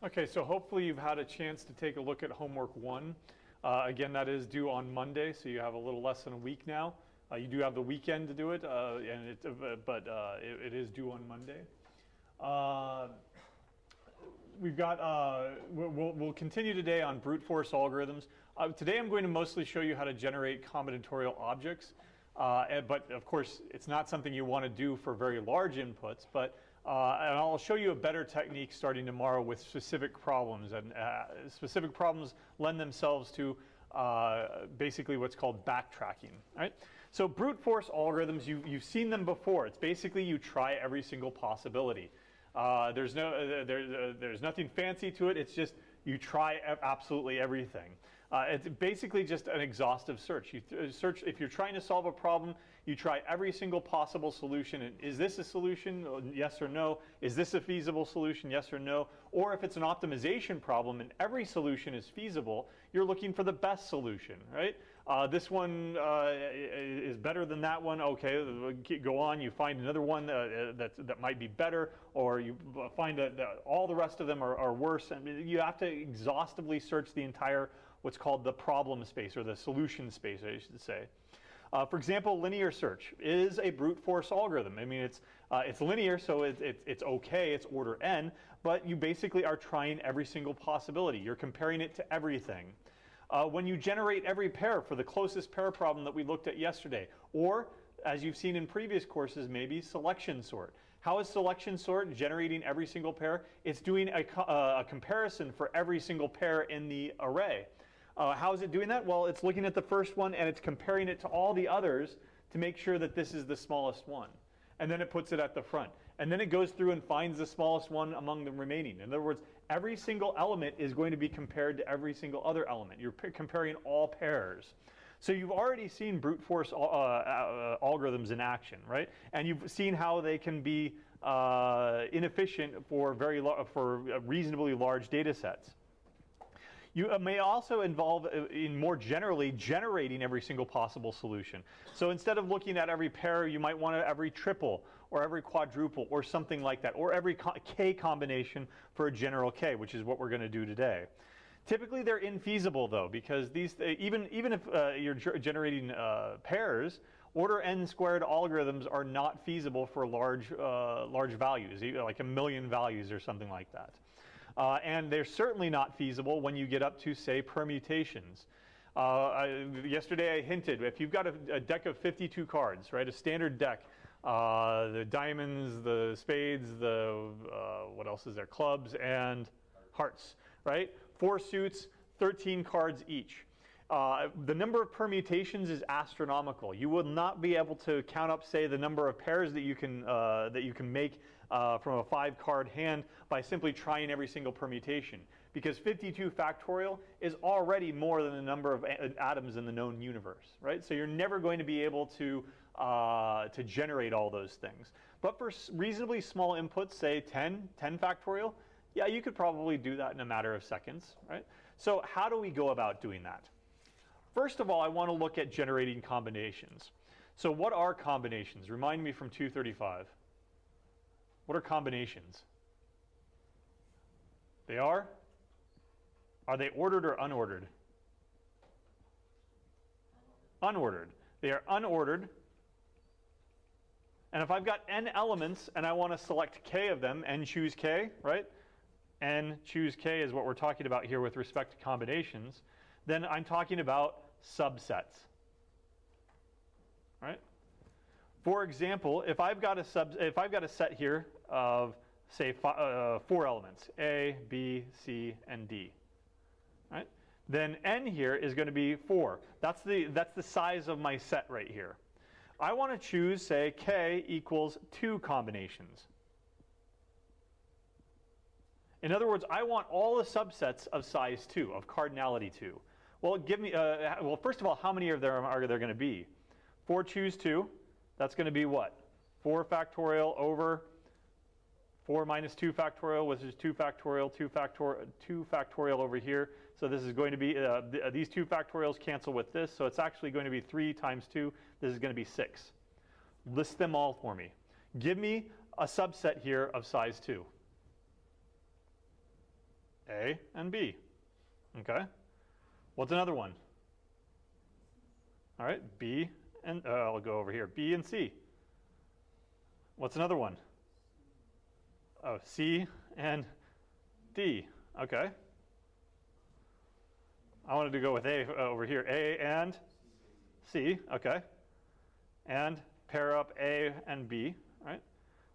Okay, so hopefully you've had a chance to take a look at homework 1. Again, that is due on Monday, so you have a little less than a week now. You do have the weekend to do it, but it is due on Monday. We'll continue today on brute force algorithms. Today I'm going to mostly show you how to generate combinatorial objects. But of course, it's not something you want to do for very large inputs. And I'll show you a better technique starting tomorrow with specific problems. And specific problems lend themselves to basically what's called backtracking. Right? So brute force algorithms, you've seen them before. It's basically you try every single possibility. There's nothing fancy to it. It's just you try absolutely everything. It's basically just an exhaustive search. You search if you're trying to solve a problem. You try every single possible solution. And is this a solution? Yes or no. Is this a feasible solution? Yes or no. Or if it's an optimization problem and every solution is feasible, you're looking for the best solution, right? This one is better than that one. Okay, go on. You find another one that might be better, or you find that all the rest of them are worse. I mean, you have to exhaustively search the entire what's called the problem space, or the solution space, I should say. For example, linear search is a brute force algorithm. I mean, it's linear, so it's okay, it's order n, but you basically are trying every single possibility. You're comparing it to everything. When you generate every pair for the closest pair problem that we looked at yesterday, or as you've seen in previous courses, maybe selection sort. How is selection sort generating every single pair? It's doing a comparison for every single pair in the array. How is it doing that? Well, it's looking at the first one and it's comparing it to all the others to make sure that this is the smallest one. And then it puts it at the front. And then it goes through and finds the smallest one among the remaining. In other words, every single element is going to be compared to every single other element. You're comparing all pairs. So you've already seen brute force algorithms in action, right? And you've seen how they can be inefficient for reasonably large data sets. You may also involve, in more generally, generating every single possible solution. So instead of looking at every pair, you might want every triple, or every quadruple, or something like that, or every k combination for a general k, which is what we're going to do today. Typically, they're infeasible, though, because these even if you're generating pairs, order n squared algorithms are not feasible for large values, like 1 million values or something like that. And they're certainly not feasible when you get up to, say, permutations. Yesterday I hinted, if you've got a deck of 52 cards, right, a standard deck, the diamonds, the spades, what else is there, clubs, and hearts, right? 4 suits, 13 cards each. The number of permutations is astronomical. You will not be able to count up, say, the number of pairs that you can make from a 5-card hand by simply trying every single permutation, because 52 factorial is already more than the number of atoms in the known universe, right? So you're never going to be able to generate all those things. But for reasonably small inputs, say 10 factorial, yeah, you could probably do that in a matter of seconds, right? So how do we go about doing that? First of all, I want to look at generating combinations. So what are combinations? Remind me from 235. What are combinations? They are? Are they ordered or unordered? Unordered. They are unordered. And if I've got n elements and I want to select k of them, n choose k, right? N choose k is what we're talking about here with respect to combinations. Then I'm talking about subsets, right? For example, if I've got a set here of, say, 4 elements, A, B, C, and D, right? Then n here is going to be 4. That's the size of my set right here. I want to choose, say, k equals 2 combinations. In other words, I want all the subsets of size 2, of cardinality 2. Well, give me. Well, first of all, how many of them are there going to be? 4 choose 2. That's going to be what? 4 factorial over 4 minus 2 factorial, which is 2 factorial, 2 factorial over here. So this is going to be, these 2 factorials cancel with this, so it's actually going to be 3 times 2. This is going to be 6. List them all for me. Give me a subset here of size 2. A and B. Okay? What's another one? All right, B and, I'll go over here, B and C. What's another one? Oh, C and D. Okay. I wanted to go with A over here. A and C. Okay. And pair up A and B. Right.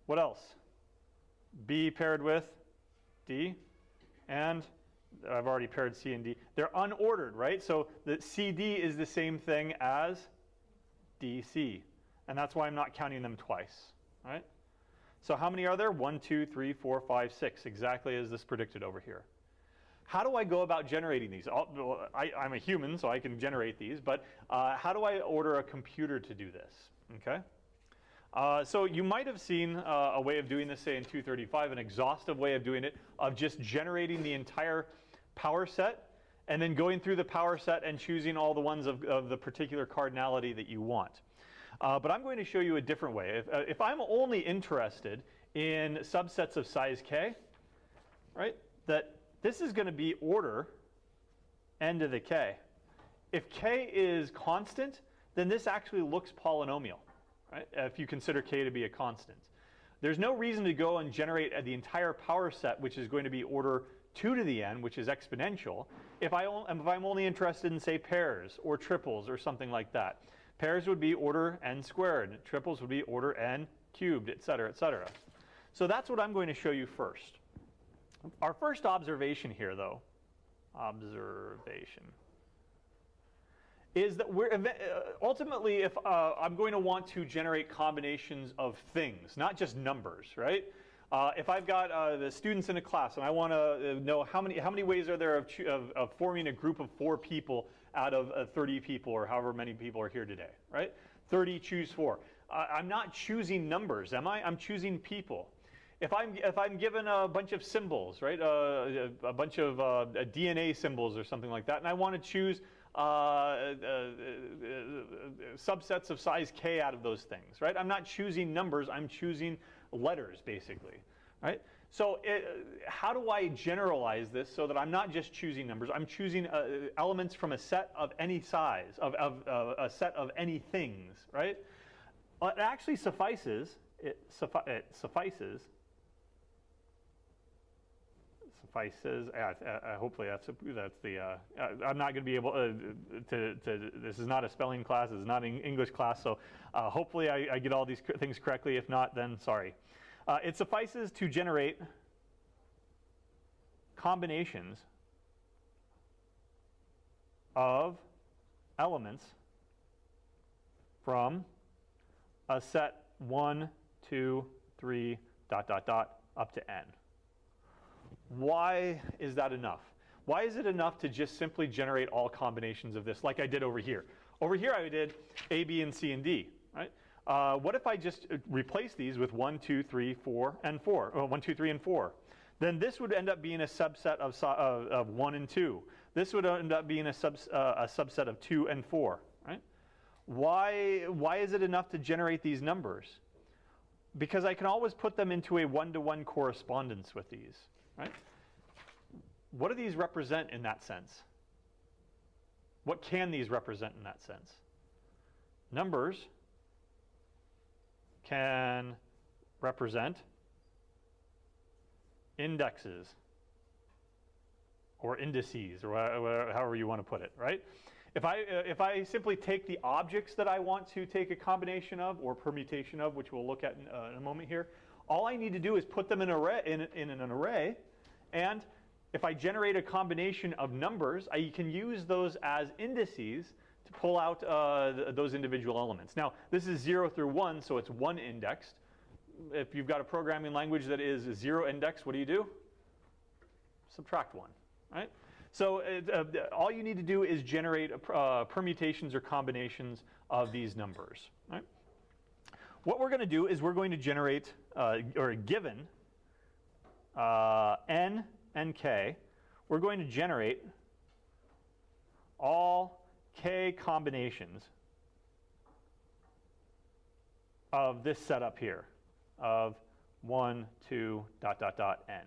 What else? B paired with D. And I've already paired C and D. They're unordered, right? So the CD is the same thing as DC. And that's why I'm not counting them twice. Right? So how many are there? 1, 2, 3, 4, 5, 6, exactly as this predicted over here. How do I go about generating these? I'm a human, so I can generate these, but how do I order a computer to do this? Okay. So you might have seen a way of doing this, say in 235, an exhaustive way of doing it, of just generating the entire power set and then going through the power set and choosing all the ones of the particular cardinality that you want. But I'm going to show you a different way. If I'm only interested in subsets of size k, right, that this is going to be order n to the k. If k is constant, then this actually looks polynomial, right, if you consider k to be a constant. There's no reason to go and generate the entire power set, which is going to be order 2 to the n, which is exponential, if I'm only interested in, say, pairs or triples or something like that. Pairs would be order n squared. Triples would be order n cubed, et cetera, et cetera. So that's what I'm going to show you first. Our first observation here, though, is that we're ultimately, if I'm going to want to generate combinations of things, not just numbers, right? If I've got the students in a class and I want to know how many ways are there of forming a group of 4 people out of 30 people or however many people are here today, right? 30, choose 4. I'm not choosing numbers, am I? I'm choosing people. If I'm given a bunch of symbols, right, a bunch of DNA symbols or something like that, and I want to choose subsets of size k out of those things, right? I'm not choosing numbers, I'm choosing letters, basically, right? So how do I generalize this so that I'm not just choosing numbers, I'm choosing elements from a set of any size, of a set of any things, right? Well, it actually suffices, hopefully that's the, I'm not going to be able this is not a spelling class, this is not an English class, so hopefully I get all these things correctly. If not, then sorry. It suffices to generate combinations of elements from a set 1, 2, 3, ... up to n. Why is that enough? Why is it enough to just simply generate all combinations of this like I did over here? Over here I did A, B, and C, and D, right? What if I just replace these with 1, 2, 3, 4, and 4? Or 1, 2, 3, and 4. Then this would end up being a subset of 1 and 2. This would end up being a subset of 2 and 4, right? Why is it enough to generate these numbers? Because I can always put them into a one-to-one correspondence with these, right? What do these represent in that sense? What can these represent in that sense? Numbers can represent indexes or indices, or however you want to put it, right? If I simply take the objects that I want to take a combination of or permutation of, which we'll look at in a moment here, all I need to do is put them in an array, and if I generate a combination of numbers, I can use those as indices to pull out those individual elements. Now, this is 0 through 1, so it's 1 indexed. If you've got a programming language that is 0 indexed, what do? Subtract 1, right? So all you need to do is generate permutations or combinations of these numbers, right? What we're going to do is we're going to generate, or given n and k, we're going to generate all k combinations of this setup here of 1, 2, ... n.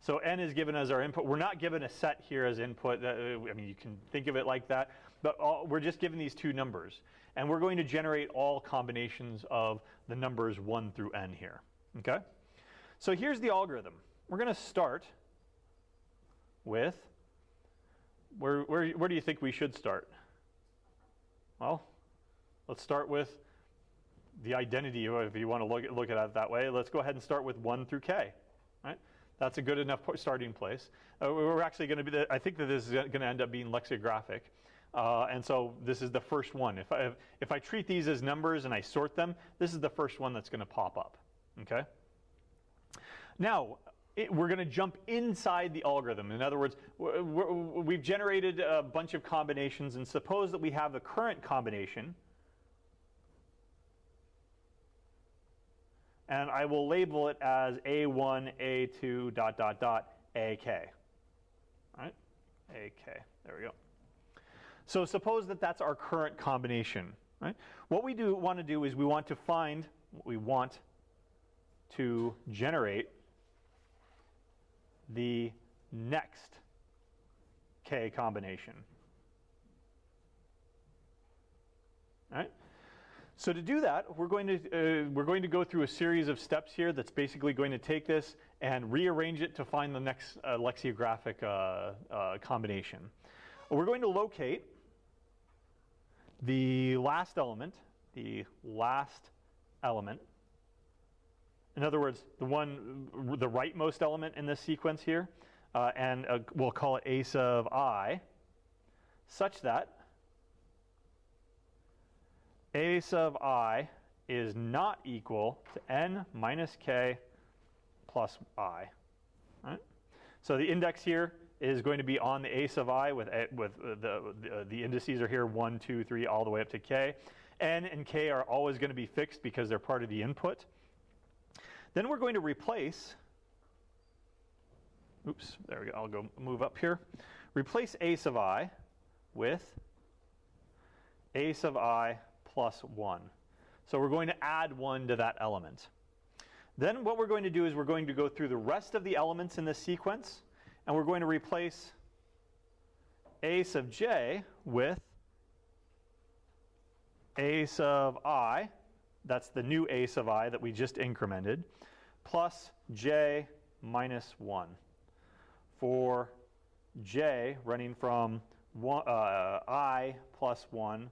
So n is given as our input. We're not given a set here as input. I mean, you can think of it like that, but we're just given these two numbers. And we're going to generate all combinations of the numbers 1 through n here. Okay? So here's the algorithm. We're going to start with, where do you think we should start? Well, let's start with the identity, if you want to look at it that way. Let's go ahead and start with 1 through k. Right? That's a good enough starting place. We're actually going to be, I think that this is going to end up being lexicographic. And so this is the first one. If I treat these as numbers and I sort them, this is the first one that's going to pop up. Okay? Now, we're going to jump inside the algorithm. In other words, we've generated a bunch of combinations, and suppose that we have the current combination. And I will label it as A1, A2, dot, dot, dot, AK. Right? AK. There we go. So suppose that that's our current combination. Right? What we want to do is we want to generate the next K combination. All right? So to do that, we're going to go through a series of steps here that's basically going to take this and rearrange it to find the next lexicographic combination. We're going to locate the last element. In other words, the rightmost element in this sequence here, and we'll call it a sub I, such that a sub I is not equal to n minus k plus I. Right? So the index here is going to be on the a sub I with the indices are here 1, 2, 3, all the way up to k. N and k are always going to be fixed because they're part of the input. Then we're going to replace, oops, there we go, I'll go move up here. Replace a sub I with a sub I plus 1. So we're going to add 1 to that element. Then what we're going to do is we're going to go through the rest of the elements in this sequence, and we're going to replace a sub j with a sub I, that's the new a sub I that we just incremented, plus j minus 1. For j running from I plus 1,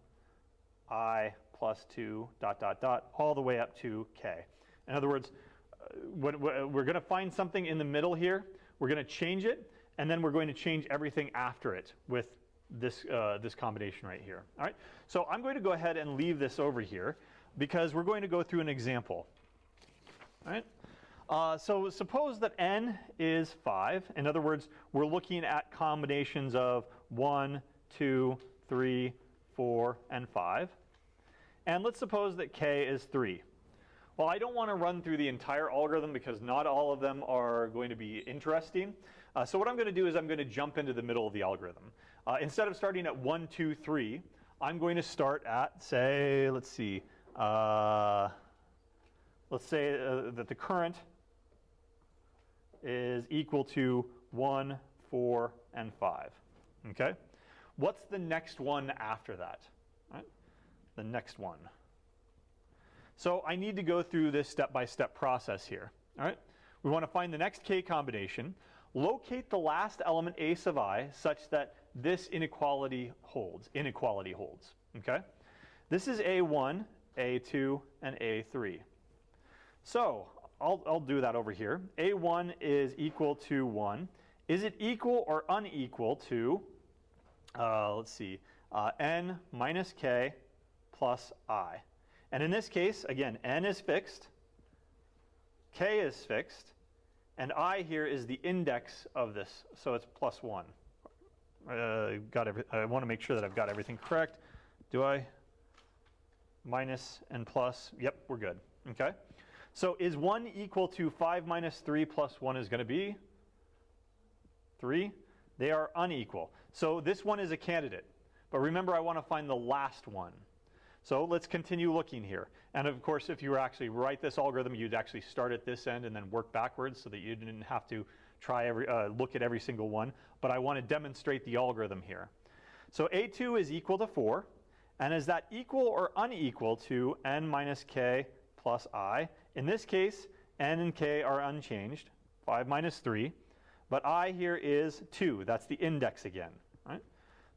I plus 2, dot, dot, dot, all the way up to k. In other words, we're going to find something in the middle here, we're going to change it, and then we're going to change everything after it with this combination right here. All right? So I'm going to go ahead and leave this over here because we're going to go through an example. All right? So suppose that n is 5. In other words, we're looking at combinations of 1, 2, 3, 4, and 5. And let's suppose that k is 3. Well, I don't want to run through the entire algorithm because not all of them are going to be interesting. So what I'm going to do is I'm going to jump into the middle of the algorithm. Instead of starting at 1, 2, 3, I'm going to start at, say, let's say that the current is equal to 1, 4, and 5. Okay? What's the next one after that? Right? The next one. So I need to go through this step-by-step process here. All right? We want to find the next k combination, locate the last element a sub I such that this inequality holds. Okay? This is A1, A2, and A3. So I'll do that over here. A1 is equal to 1. Is it equal or unequal to, n minus k plus I? And in this case, again, n is fixed, k is fixed, and I here is the index of this, so it's plus 1. I want to make sure that I've got everything correct. Do I? Minus and plus. Yep, we're good. Okay. So is 1 equal to 5 minus 3 plus 1 is going to be 3? They are unequal. So this one is a candidate. But remember, I want to find the last one. So let's continue looking here. And of course, if you were actually write this algorithm, you'd actually start at this end and then work backwards so that you didn't have to look at every single one, but I want to demonstrate the algorithm here. So A2 is equal to 4, and is that equal or unequal to n minus k plus I? In this case, n and k are unchanged, 5 minus 3, but I here is 2. That's the index again, right?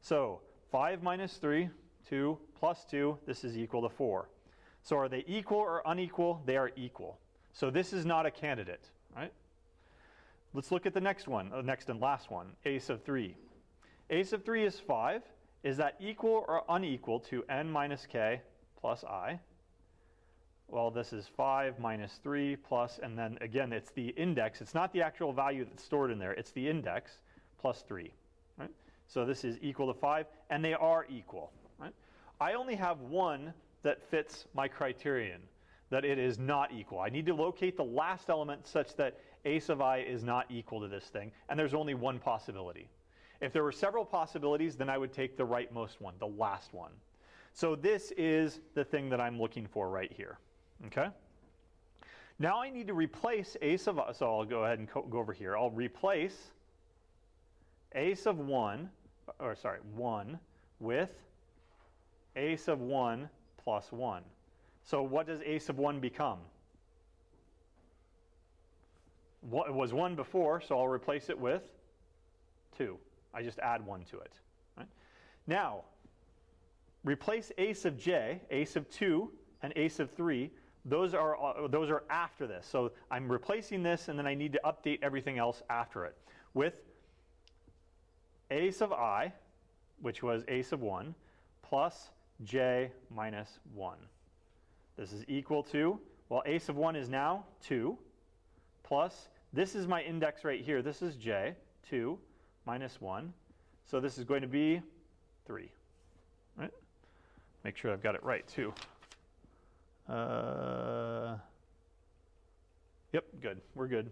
So 5 minus 3, 2 plus 2, this is equal to 4. So are they equal or unequal? They are equal. So this is not a candidate, right? Let's look at the next one, next and last one, a sub 3. A sub 3 is 5. Is that equal or unequal to n minus k plus I? Well, this is 5 minus 3 plus, and then again, it's the index. It's not the actual value that's stored in there. It's the index plus 3, right? So this is equal to 5, and they are equal, right? I only have one that fits my criterion, that it is not equal. I need to locate the last element such that a sub I is not equal to this thing, and there's only one possibility. If there were several possibilities, then I would take the rightmost one, the last one. So this is the thing that I'm looking for right here, okay? Now I need to replace a sub I, so I'll go ahead and go over here. I'll replace a sub 1 with a sub 1 plus 1. So what does a sub 1 become? It was 1 before, so I'll replace it with 2. I just add 1 to it. Right? Now, replace a sub j, a sub 2, and a sub 3. Those are after this. So I'm replacing this, and then I need to update everything else after it with a sub I, which was a sub 1, plus j minus 1. This is equal to, well, a sub 1 is now 2, plus, this is my index right here. This is j, 2 minus 1. So this is going to be 3. Right? Make sure I've got it right, too. Yep, good. We're good.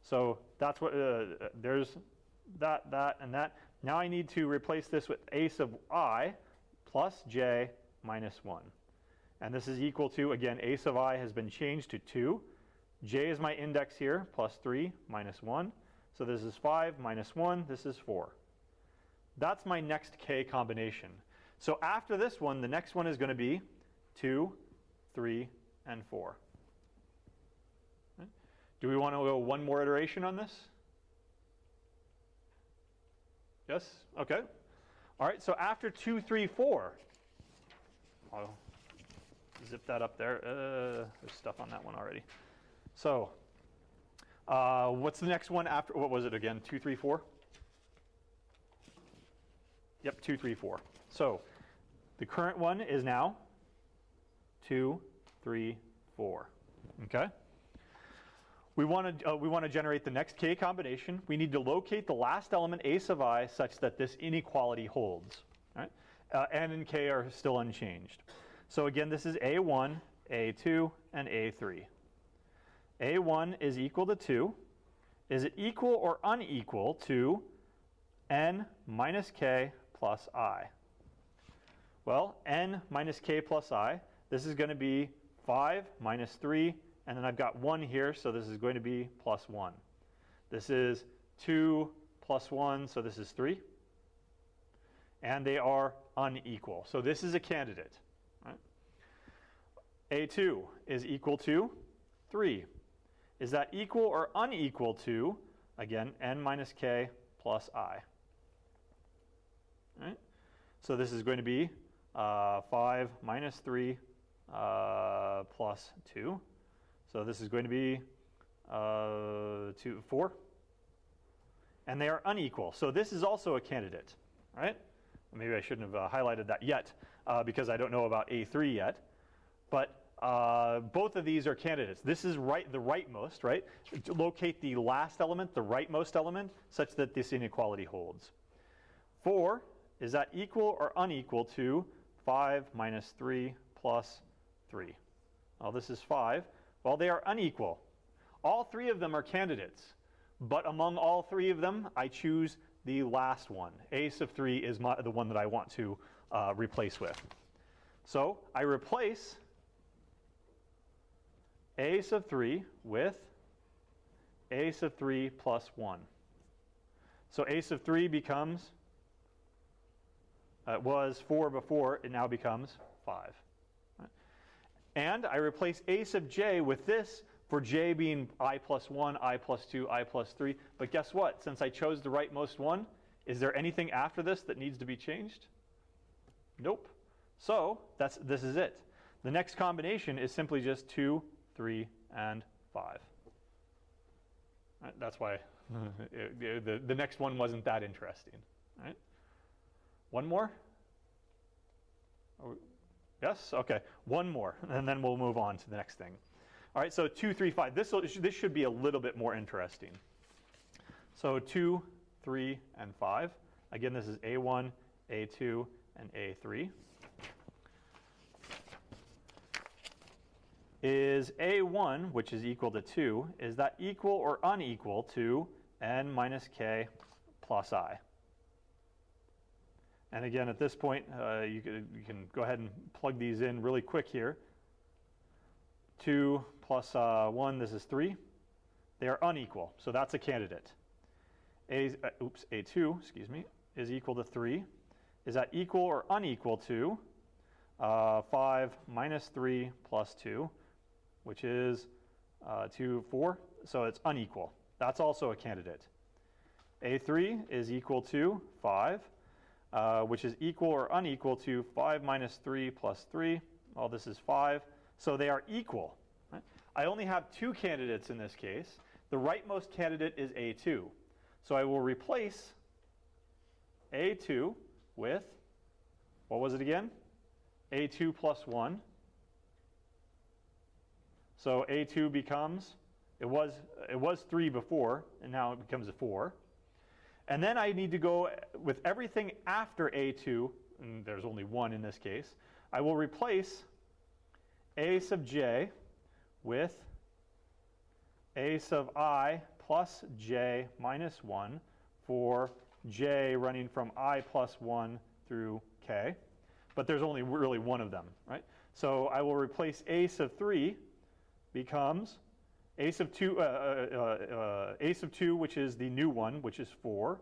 So that's what, there's that, and that. Now I need to replace this with a sub I plus j minus 1. And this is equal to, again, a sub I has been changed to 2. J is my index here, plus 3 minus 1. So this is 5 minus 1. This is 4. That's my next k combination. So after this one, the next one is going to be 2, 3, and 4. Okay. Do we want to go one more iteration on this? Yes? Okay. All right, so after 2, 3, 4, I'll zip that up there. There's stuff on that one already. So what's the next one after? What was it again? 2, 3, 4? Yep, 2, 3, 4. So the current one is now 2, 3, 4. Okay? We want to generate the next k combination. We need to locate the last element a sub I such that this inequality holds. Right? N and k are still unchanged. So again, this is A1, A2, and A3. A1 is equal to 2. Is it equal or unequal to n minus k plus I? Well, n minus k plus I, this is going to be 5 minus 3, and then I've got 1 here, so this is going to be plus 1. This is 2 plus 1, so this is 3. And they are unequal. So this is a candidate. Right? A2 is equal to 3. Is that equal or unequal to, again, n minus k plus I? Right? So this is going to be 5 minus 3 plus 2. So this is going to be 4. And they are unequal. So this is also a candidate. Right? Maybe I shouldn't have highlighted that yet because I don't know about A3 yet. But both of these are candidates. This is the rightmost, right? To locate the last element, the rightmost element, such that this inequality holds. 4, is that equal or unequal to 5 minus 3 plus 3? Well, this is 5. Well, they are unequal. All 3 of them are candidates. But among all 3 of them, I choose the last one. A sub 3 is the one that I want to replace with. So I replace a sub 3 with a sub 3 plus 1. So a sub 3 becomes, it was 4 before, it now becomes 5. Right? And I replace a sub j with this for j being I plus 1, I plus 2, I plus 3. But guess what? Since I chose the rightmost one, is there anything after this that needs to be changed? Nope. So this is it. The next combination is simply just 2, 3, and 5. Right? That's why the next one wasn't that interesting. Right? One more? Yes? Okay. One more, and then we'll move on to the next thing. All right, so 2, 3, 5. This should be a little bit more interesting. So 2, 3, and 5. Again, this is A1, A2, and A3. Is A1, which is equal to 2, is that equal or unequal to n minus k plus I? And again, at this point, you can go ahead and plug these in really quick here. 2 plus 1, this is 3. They are unequal, so that's a candidate. A2, excuse me, is equal to 3. Is that equal or unequal to 5 minus 3 plus 2, which is 2, 4. So it's unequal. That's also a candidate. A3 is equal to 5, which is equal or unequal to 5 minus 3 plus 3. Well, this is 5. So they are equal. Right? I only have 2 candidates in this case. The rightmost candidate is A2. So I will replace A2 with, what was it again? A2 plus 1. So A2 becomes, it was 3 before, and now it becomes a 4. And then I need to go with everything after A2, and there's only 1 in this case. I will replace A sub j with A sub I plus j minus 1 for j running from I plus 1 through k. But there's only really 1 of them, right? So I will replace A sub 3 becomes A sub 2, A sub 2, which is the new one, which is 4,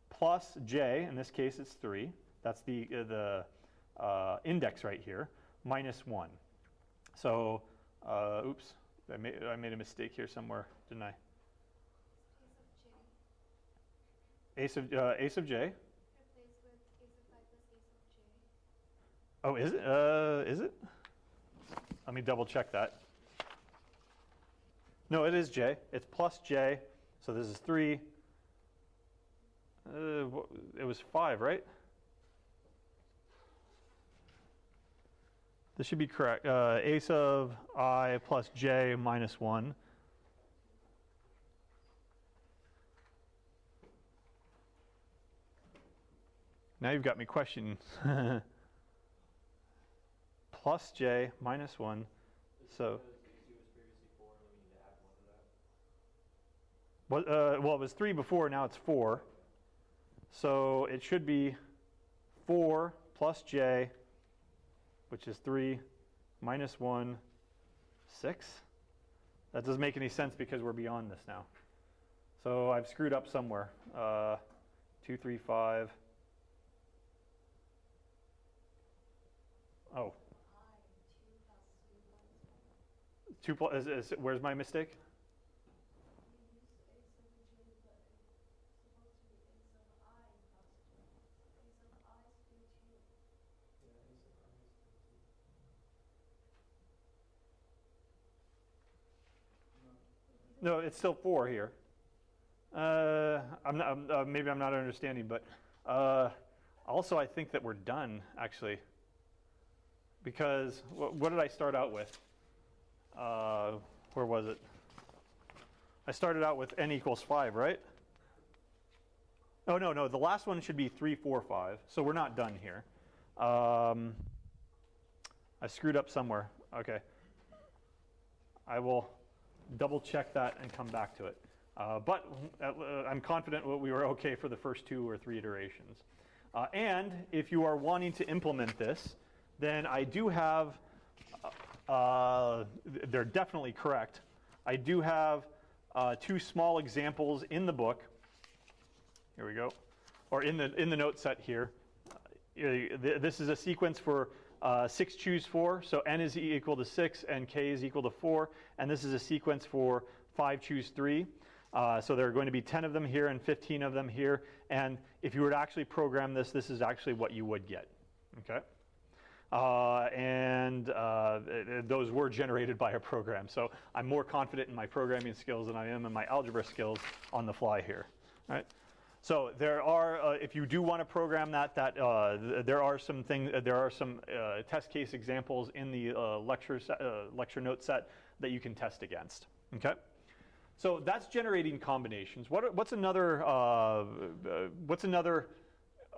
plus j, in this case it's 3. That's the index right here, minus 1. So, oops, I made a mistake here somewhere, didn't I? A sub j. A sub j. Oh, is it? Is it? Let me double check that. No, it is j. It's plus j. So this is 3. It was 5, right? This should be correct. A sub I plus j minus 1. Now you've got me questioning. Plus j minus 1. So. Well, it was 3 before, now it's 4. So it should be 4 plus j, which is 3, minus 1, 6. That doesn't make any sense because we're beyond this now. So I've screwed up somewhere. 2, 3, 5. Oh. 2 plus, where's my mistake? No, it's still 4 here. Maybe I'm not understanding, but also I think that we're done, actually. Because what did I start out with? Where was it? I started out with n equals 5, right? Oh, no, the last one should be 3, 4, 5. So we're not done here. I screwed up somewhere. Okay. I will double check that and come back to it. But I'm confident we were okay for the first 2 or 3 iterations. And if you are wanting to implement this, then I do have, they're definitely correct. I do have two small examples in the book. Here we go, or in the note set here. This is a sequence for 6 choose 4, so n is equal to 6 and k is equal to 4, and this is a sequence for 5 choose 3. So there are going to be 10 of them here and 15 of them here, and if you were to actually program this, this is actually what you would get. Okay, those were generated by a program, so I'm more confident in my programming skills than I am in my algebra skills on the fly here. All right. So there are, if you do want to program that, there are some test case examples in the lecture note set that you can test against. Okay, so that's generating combinations. What's another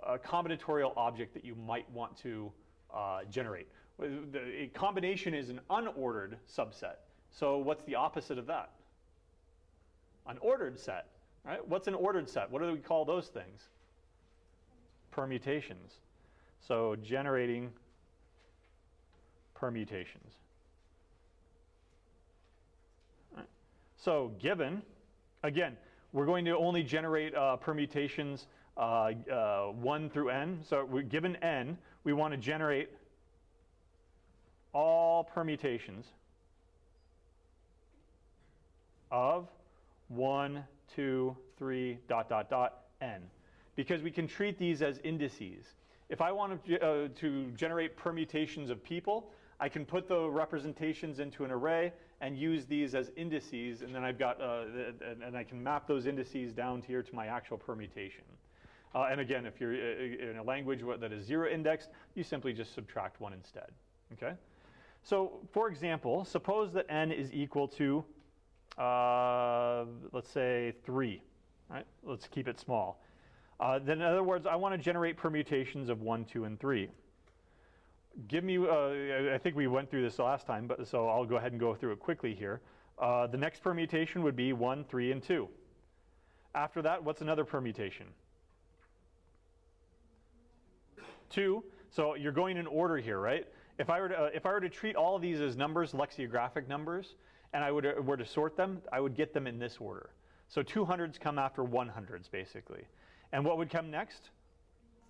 combinatorial object that you might want to generate? A combination is an unordered subset. So what's the opposite of that? An ordered set. Right? What's an ordered set? What do we call those things? Permutations. So generating permutations. Right. So given, again, we're going to only generate permutations 1 through n. So given n, we want to generate all permutations of 1, 2, 3, ... n, because we can treat these as indices. If I want to generate permutations of people, I can put the representations into an array and use these as indices, and then I've got and I can map those indices down here to my actual permutation. And again, if you're in a language that is 0 indexed, you simply just subtract 1 instead. Okay. So, for example, suppose that n is equal to let's say 3, right? Let's keep it small. Then in other words, I want to generate permutations of 1, 2, and 3. Give me, I think we went through this last time, but so I'll go ahead and go through it quickly here. The next permutation would be 1, 3, and 2. After that, what's another permutation? 2. So you're going in order here, right? If I were to treat all of these as numbers, lexicographic numbers, and I were to sort them, I would get them in this order. So 200s come after 100s, basically. And what would come next?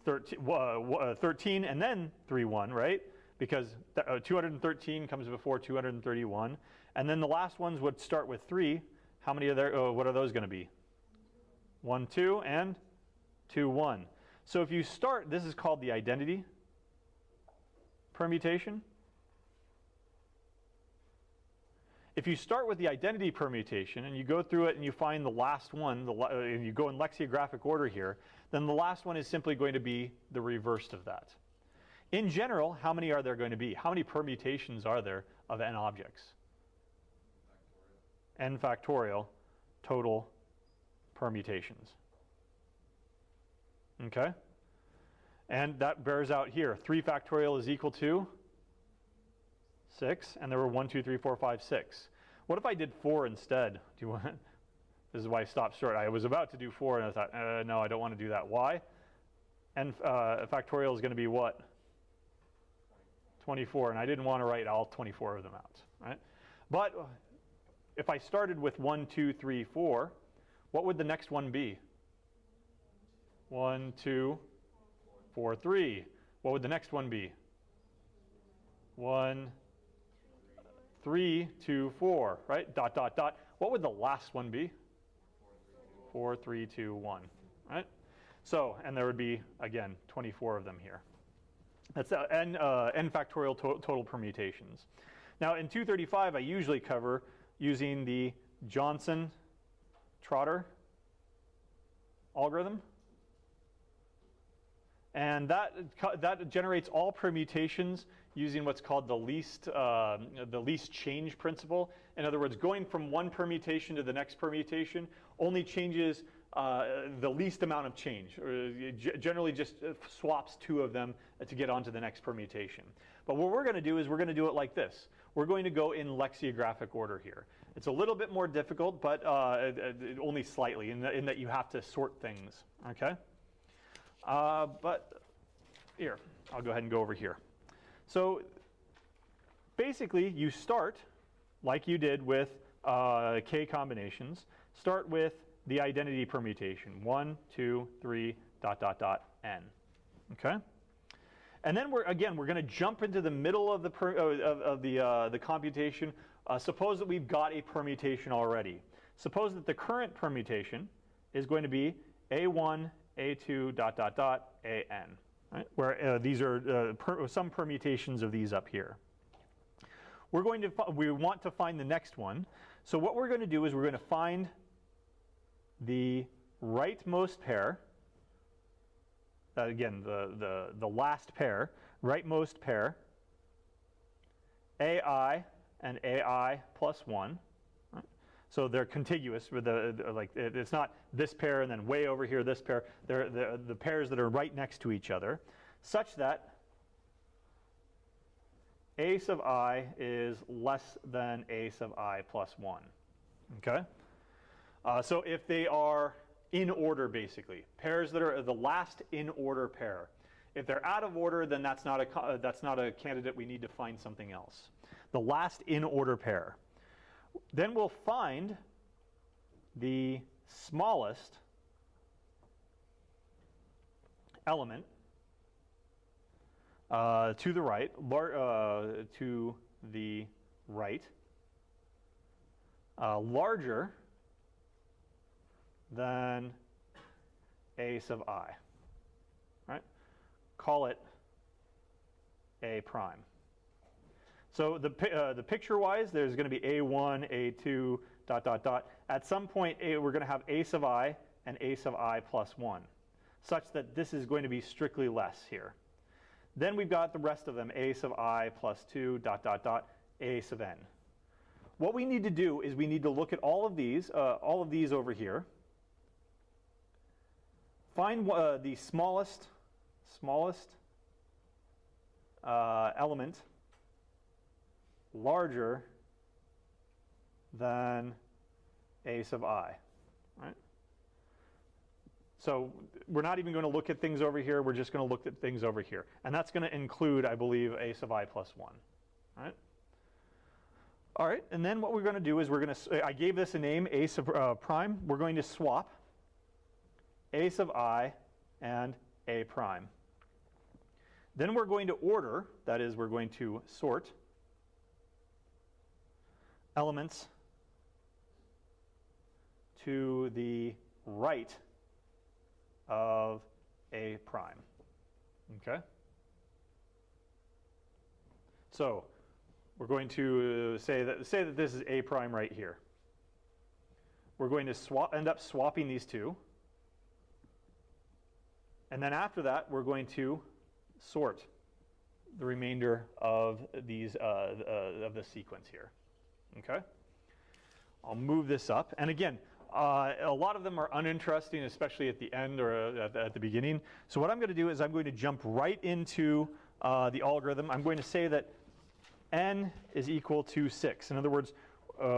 13 and then 3, 1, right? Because 213 comes before 231. And then the last ones would start with 3. How many are there? What are those going to be? 1, 2, and 2, 1. So if you start, this is called the identity permutation. If you start with the identity permutation and you go through it and you find the last one, and you go in lexicographic order here, then the last one is simply going to be the reverse of that. In general, how many are there going to be? How many permutations are there of n objects? N factorial total permutations. Okay? And that bears out here. 3 factorial is equal to 6, and there were 1, 2, 3, 4, 5, 6. What if I did 4 instead? Do you want? This is why I stopped short. I was about to do 4, and I thought, no, I don't want to do that. Why? And factorial is going to be what? 24, and I didn't want to write all 24 of them out, right? But if I started with 1, 2, 3, 4, what would the next one be? 1, 2, 4, 3. What would the next one be? 1, 3, 2, 4, right? ... What would the last one be? 4, 3, 2, 1, right? So, and there would be, again, 24 of them here. That's n factorial total permutations. Now, in 235, I usually cover using the Johnson-Trotter algorithm. And that generates all permutations using what's called the least change principle. In other words, going from one permutation to the next permutation only changes the least amount of change. Generally just swaps 2 of them to get onto the next permutation. But what we're going to do is we're going to do it like this. We're going to go in lexicographic order here. It's a little bit more difficult, but only slightly in that you have to sort things, okay? But here, I'll go ahead and go over here. So basically, you start like you did with k combinations. start with the identity permutation, 1, 2, 3, ... n. Okay? And then we're going to jump into the middle of the computation. Suppose that we've got a permutation already. Suppose that the current permutation is going to be a1, a2, ... an. Right? Where these are some permutations of these up here. We want to find the next one. So what we're going to do is we're going to find the rightmost pair. Again, the last pair, rightmost pair, AI and AI plus 1. Right? So they're contiguous with it's not this pair and then way over here this pair. They're the pairs that are right next to each other, such that a sub I is less than a sub I plus 1. Okay? So if they are in order, basically, pairs that are the last in order pair. If they're out of order, then that's not a candidate. We need to find something else. The last in order pair. Then we'll find the smallest element to the right, larger than a sub I. Right? Call it a prime. So the picture-wise, there's going to be a1, a2, ... At some point, we're going to have a sub I and a sub I plus 1, such that this is going to be strictly less here. Then we've got the rest of them, a sub I plus 2, ... a sub n. What we need to do is we need to look at all of these over here. Find the smallest element larger than a sub I. Right? So we're not even going to look at things over here. We're just going to look at things over here. And that's going to include, I believe, a sub I plus 1. Right? All right, and then what we're going to do is I gave this a name, a sub prime. We're going to swap a sub I and a prime. Then we're going to order, that is, we're going to sort elements to the right of a prime. Okay? So we're going to say that this is a prime right here. We're going to end up swapping these two. And then after that, we're going to sort the remainder of these of the sequence here. Okay? I'll move this up. And again, a lot of them are uninteresting, especially at the end or at the beginning. So what I'm going to do is I'm going to jump right into the algorithm. I'm going to say that n is equal to 6. In other words,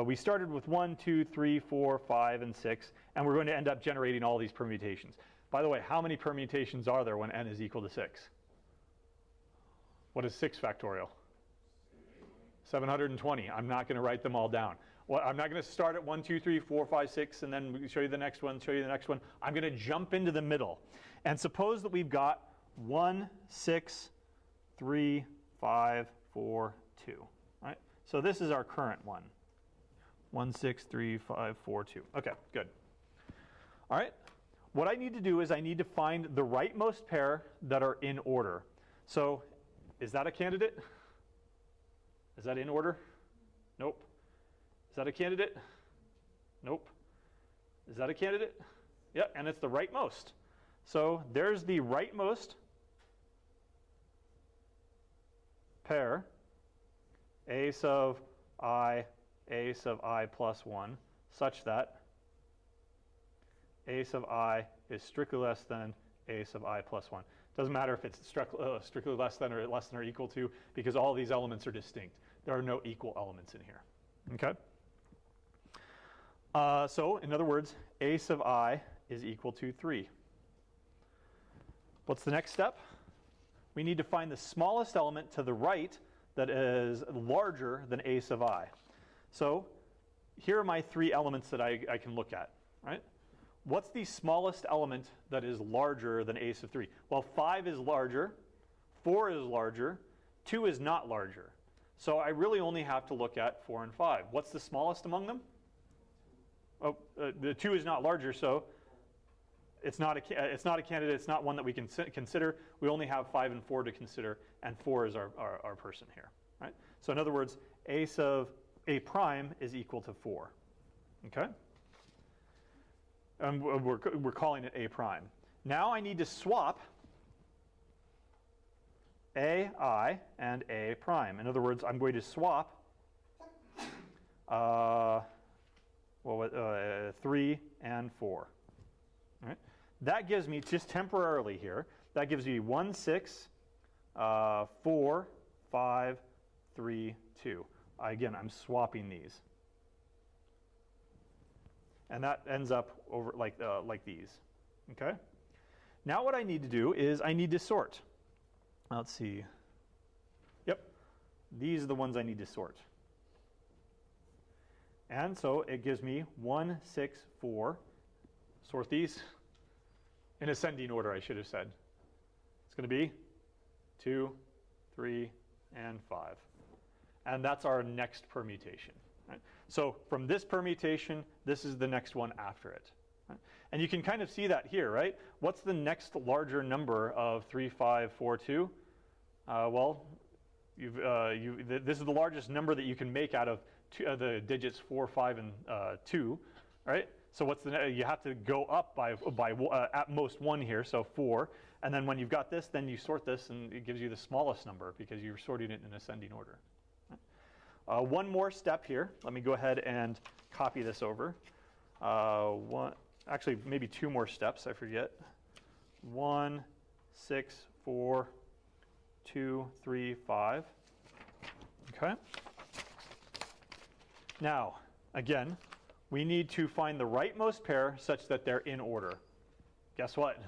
we started with 1, 2, 3, 4, 5, and 6, and we're going to end up generating all these permutations. By the way, how many permutations are there when n is equal to 6? What is 6 factorial? 720. I'm not going to write them all down. Well, I'm not going to start at 1, 2, 3, 4, 5, 6, and then show you the next one, show you the next one. I'm going to jump into the middle. And suppose that we've got 1, 6, 3, 5, 4, 2. Right? So this is our current one. 1, 6, 3, 5, 4, 2. Okay, good. All right. What I need to do is I need to find the rightmost pair that are in order. So is that a candidate? Is that in order? Nope. Is that a candidate? Nope. Is that a candidate? Yeah, and it's the rightmost. So there's the rightmost pair, a sub I plus 1, such that a sub I is strictly less than a sub I plus 1. Doesn't matter if it's strictly less than or equal to, because all these elements are distinct. There are no equal elements in here. Okay? So, in other words, a sub I is equal to 3. What's the next step? We need to find the smallest element to the right that is larger than a sub I. So, here are my 3 elements that I can look at, right? What's the smallest element that is larger than a sub 3? Well, 5 is larger, 4 is larger, 2 is not larger. So I really only have to look at 4 and 5. What's the smallest among them? Oh, the 2 is not larger, so it's not a candidate. It's not one that we can consider. We only have 5 and 4 to consider, and 4 is our person here, right? So in other words, a sub a prime is equal to 4, okay? And we're calling it a prime. Now I need to swap ai and a prime. In other words, I'm going to swap 3 and 4. All right? That gives me, just temporarily here, that gives me 1, 6, 4, 5, 3, 2. Again, I'm swapping these. And that ends up over like these. Okay? Now what I need to do is I need to sort. Let's see. Yep. These are the ones I need to sort. And so it gives me 1, 6, 4. Sort these in ascending order, I should have said. It's going to be 2, 3, and 5. And that's our next permutation. Right? So from this permutation, this is the next one after it. Right? And you can kind of see that here, right? What's the next larger number of 3, 5, 4, 2? Well, this is the largest number that you can make out of the digits 4, 5, and 2, right? So what's you have to go up by at most 1 here, so 4. And then when you've got this, then you sort this, and it gives you the smallest number because you're sorting it in ascending order. One more step here. Let me go ahead and copy this over. Actually, maybe 2 more steps, I forget. 1, 6, 4, 2, 3, 5. Okay. Now, again, we need to find the rightmost pair such that they're in order. Guess what?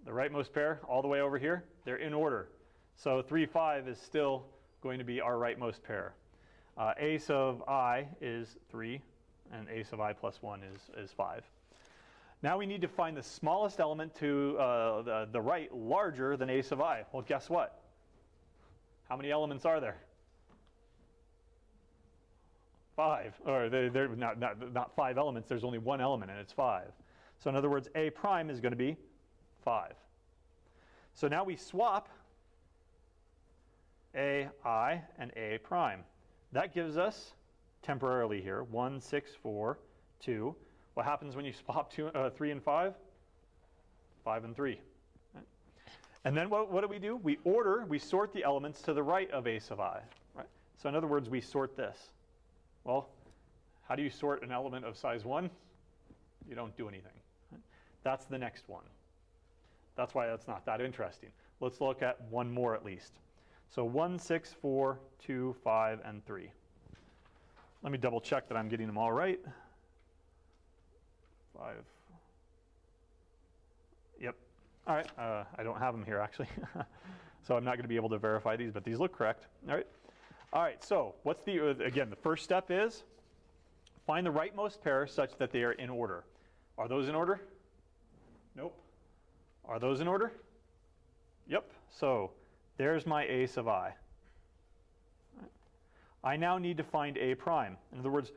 The rightmost pair, all the way over here, they're in order. So 3, 5 is still going to be our rightmost pair. A sub I is 3, and a sub I plus 1 is 5. Now we need to find the smallest element to the right larger than a sub I. Well, guess what? How many elements are there? 5. Or they're not 5 elements. There's only 1 element, and it's 5. So in other words, a prime is going to be 5. So now we swap a I and a prime. That gives us, temporarily here, 1, 6, 4, 2. What happens when you swap 3 and 5? 5 and 3. Right? And then what do? We sort the elements to the right of a sub I. Right? So in other words, we sort this. Well, how do you sort an element of size 1? You don't do anything. Right? That's the next one. That's why that's not that interesting. Let's look at one more at least. So 1, 6, 4, 2, 5, and 3. Let me double check that I'm getting them all right. 5. Yep. All right. I don't have them here actually. So I'm not going to be able to verify these, but these look correct. All right. All right. So what's again, the first step is find the rightmost pair such that they are in order. Are those in order? Nope. Are those in order? Yep. So there's my a sub I. I now need to find a prime. In other words,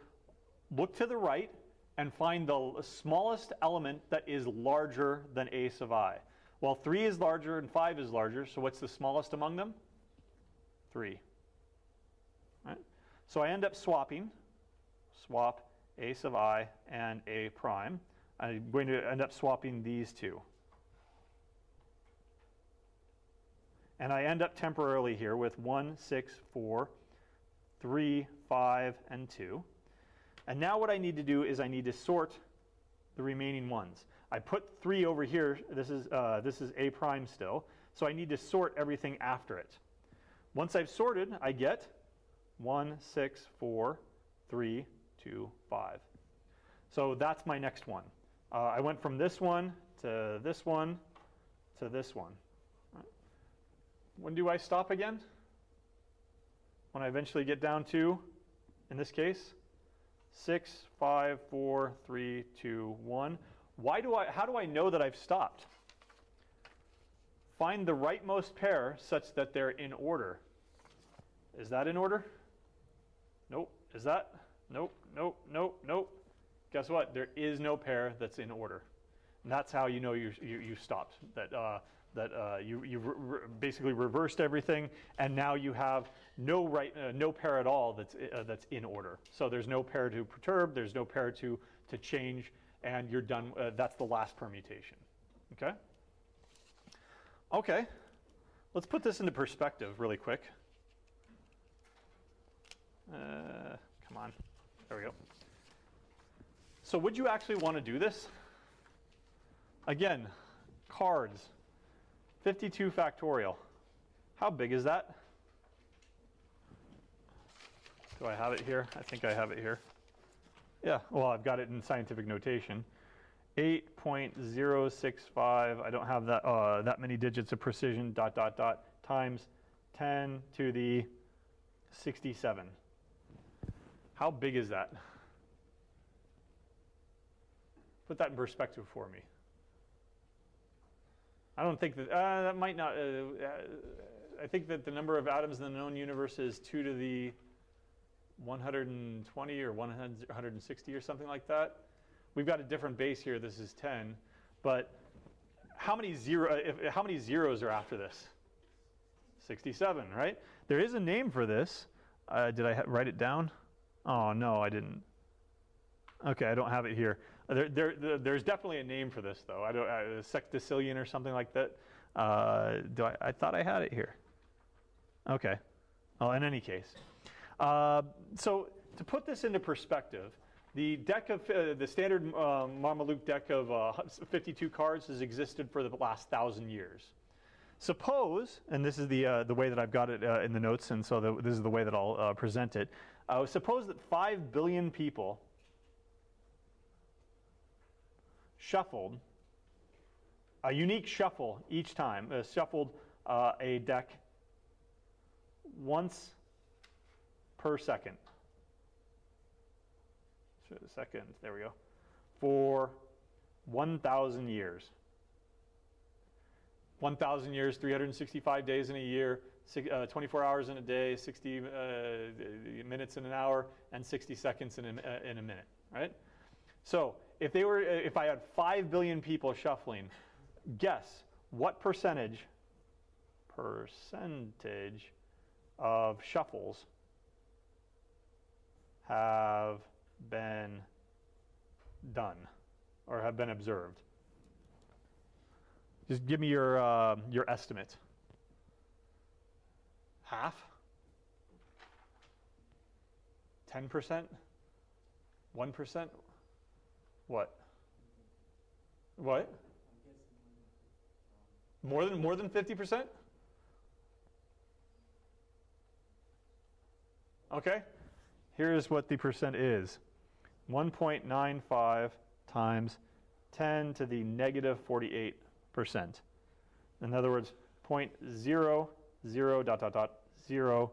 look to the right and find the smallest element that is larger than a sub I. Well, 3 is larger and 5 is larger, so what's the smallest among them? 3. Right? So I end up swap a sub I and a prime. I'm going to end up swapping these two. And I end up temporarily here with 1, 6, 4, 3, 5, and 2. And now what I need to do is I need to sort the remaining ones. I put 3 over here. This is a prime still. So I need to sort everything after it. Once I've sorted, I get 1, 6, 4, 3, 2, 5. So that's my next one. I went from this one to this one to this one. When do I stop again? When I eventually get down to, in this case, 6, 5, 4, 3, 2, 1. How do I know that I've stopped? Find the rightmost pair such that they're in order. Is that in order? Nope. Is that? Nope, nope, nope, nope. Guess what? There is no pair that's in order. And that's how you know you stopped. You basically reversed everything, and now you have no pair at all that's in order. So there's no pair to perturb, there's no pair to change, and you're done. That's the last permutation. Okay? Okay. Let's put this into perspective really quick. Come on. There we go. So would you actually want to do this? Again, cards. 52 factorial. How big is that? Do I have it here? I think I have it here. Yeah, well, I've got it in scientific notation. 8.065, I don't have that many digits of precision, ... times 10 to the 67. How big is that? Put that in perspective for me. I don't think that might not. I think that the number of atoms in the known universe is 2 to the 120 or 160 or something like that. We've got a different base here. This is 10, but how many zeros are after this? 67, right? There is a name for this. Did I write it down? Oh no, I didn't. Okay, I don't have it here. There's definitely a name for this, though. Sextillion or something like that. I thought I had it here. Okay. Well, in any case, so to put this into perspective, the standard Marmaluke deck of 52 cards has existed for the last 1,000 years. Suppose, and this is the way that I've got it in the notes, and so this is the way that I'll present it. Suppose that 5 billion people shuffled a unique shuffle each time, shuffled a deck once per second. There we go. For 1,000 years. 1,000 years, 365 days in a year, 24 hours in a day, 60 minutes in an hour, and 60 seconds in a minute, right? So if I had 5 billion people shuffling, guess what percentage of shuffles have been done or have been observed? Just give me your estimate. Half? 10%? 1%? What? What? More than 50%? Okay. Here's what the percent is. 1.95 times 10 to the negative 48%. In other words, 0.00 ...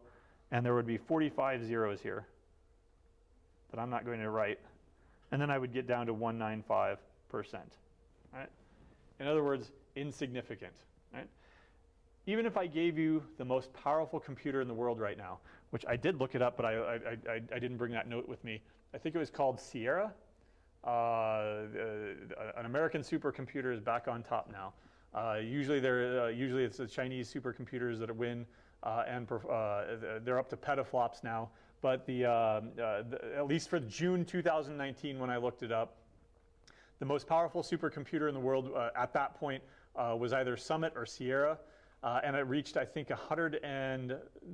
and there would be 45 zeros here that I'm not going to write. And then I would get down to 195%. Right? In other words, insignificant. Right? Even if I gave you the most powerful computer in the world right now, which I did look it up, but I didn't bring that note with me. I think it was called Sierra. An American supercomputer is back on top now. Usually it's the Chinese supercomputers that win, and they're up to petaflops now. But at least for June 2019, when I looked it up, the most powerful supercomputer in the world at that point was either Summit or Sierra, and it reached, I think, a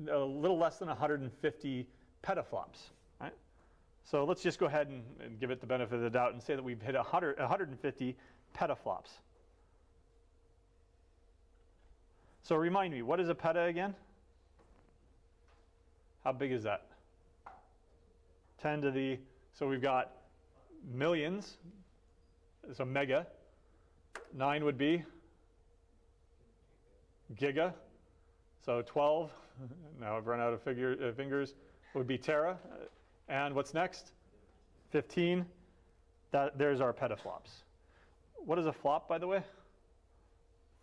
little less than 150 petaflops. Right? So let's just go ahead and give it the benefit of the doubt and say that we've hit 150 petaflops. So remind me, what is a peta again? How big is that? 10 to the, so we've got millions, so mega. 9 would be giga. So 12, now I've run out of fingers, would be tera. And what's next? 15, there's our petaflops. What is a flop, by the way?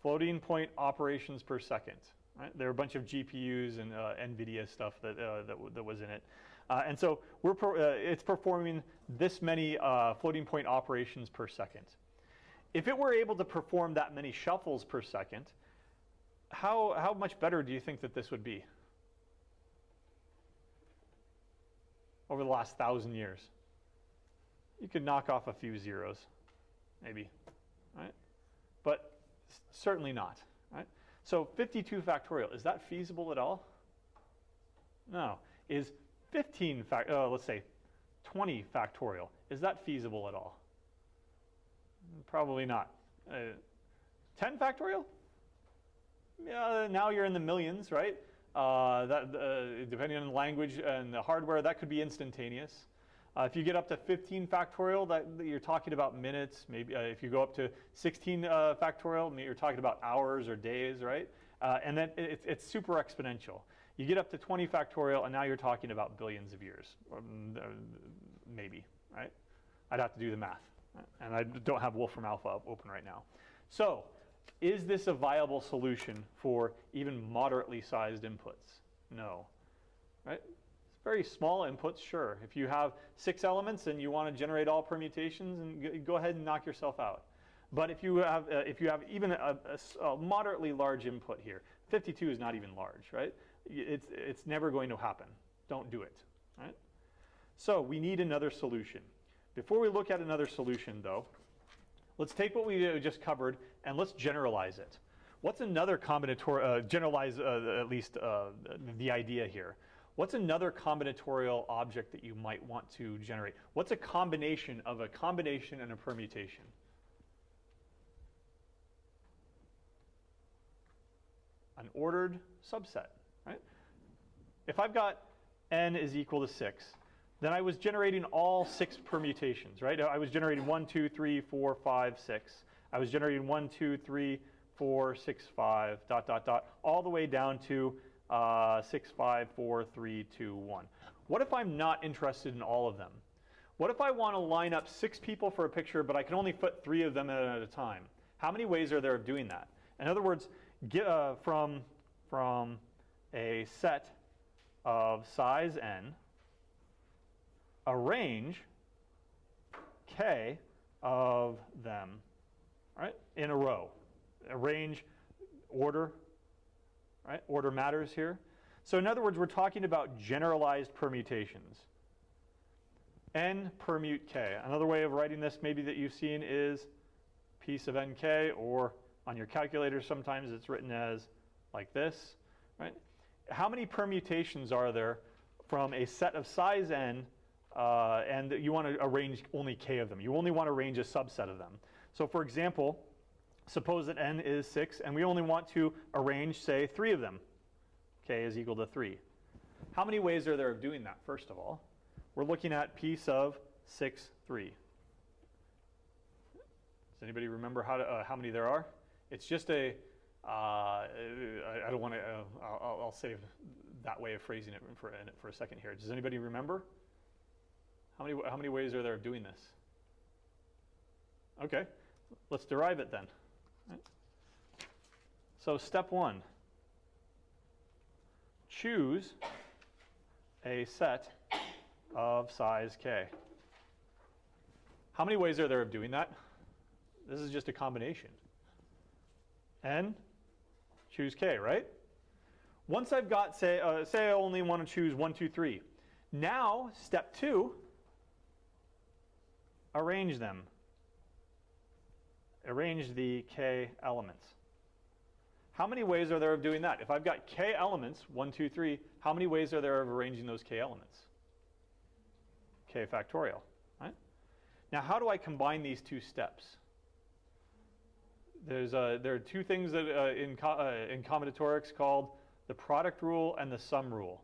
Floating point operations per second. Right? There are a bunch of GPUs and NVIDIA stuff that was in it. And so it's performing this many floating point operations per second. If it were able to perform that many shuffles per second, how much better do you think that this would be over the last 1,000 years? You could knock off a few zeros, maybe, right? But certainly not, right? So 52 factorial, is that feasible at all? No. Is 15 let's say 20 factorial, is that feasible at all? Probably not. 10 factorial? Yeah, now you're in the millions, right? Depending on the language and the hardware, that could be instantaneous. If you get up to 15 factorial, that you're talking about minutes. Maybe if you go up to 16 factorial, you're talking about hours or days, right? And then it's super exponential. You get up to 20 factorial, and now you're talking about billions of years, maybe, right? I'd have to do the math, and I don't have Wolfram Alpha open right now. So, is this a viable solution for even moderately sized inputs? No, right? Very small inputs, sure. If you have 6 elements and you want to generate all permutations, and go ahead and knock yourself out. But if you have even a moderately large input here, 52 is not even large, right? It's never going to happen. Don't do it, right? So we need another solution. Before we look at another solution, though, let's take what we just covered and let's generalize it. What's another combinatorial? Generalize at least the idea here. What's another combinatorial object that you might want to generate? What's a combination of a combination and a permutation? An ordered subset, right? If I've got n is equal to 6, then I was generating all 6 permutations, right? I was generating 1, 2, 3, 4, 5, 6. I was generating 1, 2, 3, 4, 6, 5, dot, dot, dot, all the way down to 6, 5, 4, 3, 2, 1. What if I'm not interested in all of them? What if I want to line up 6 people for a picture, but I can only fit 3 of them at a time? How many ways are there of doing that? In other words, from a set of size n, arrange k of them, right, in a row. Arrange order. Right? Order matters here. So in other words, we're talking about generalized permutations. N permute k. Another way of writing this maybe that you've seen is piece of nk, or on your calculator sometimes it's written as like this. Right? How many permutations are there from a set of size n and you want to arrange only k of them? You only want to arrange a subset of them. So for example, suppose that n is 6, and we only want to arrange, say, 3 of them. K is equal to 3. How many ways are there of doing that, first of all? We're looking at piece of 6, 3. Does anybody remember how many there are? It's just a, I don't want to, I'll save that way of phrasing it for a second here. Does anybody remember? How many ways are there of doing this? Okay, let's derive it then. Right. So step 1, choose a set of size k. How many ways are there of doing that? This is just a combination. N, choose k, right? Once I've got, say I only want to choose 1, 2, 3. Now, step 2, arrange them. Arrange the k elements. How many ways are there of doing that? If I've got k elements, 1, 2, 3, how many ways are there of arranging those k elements? K factorial, right? Now, how do I combine these 2 steps? There are 2 things that in combinatorics called the product rule and the sum rule.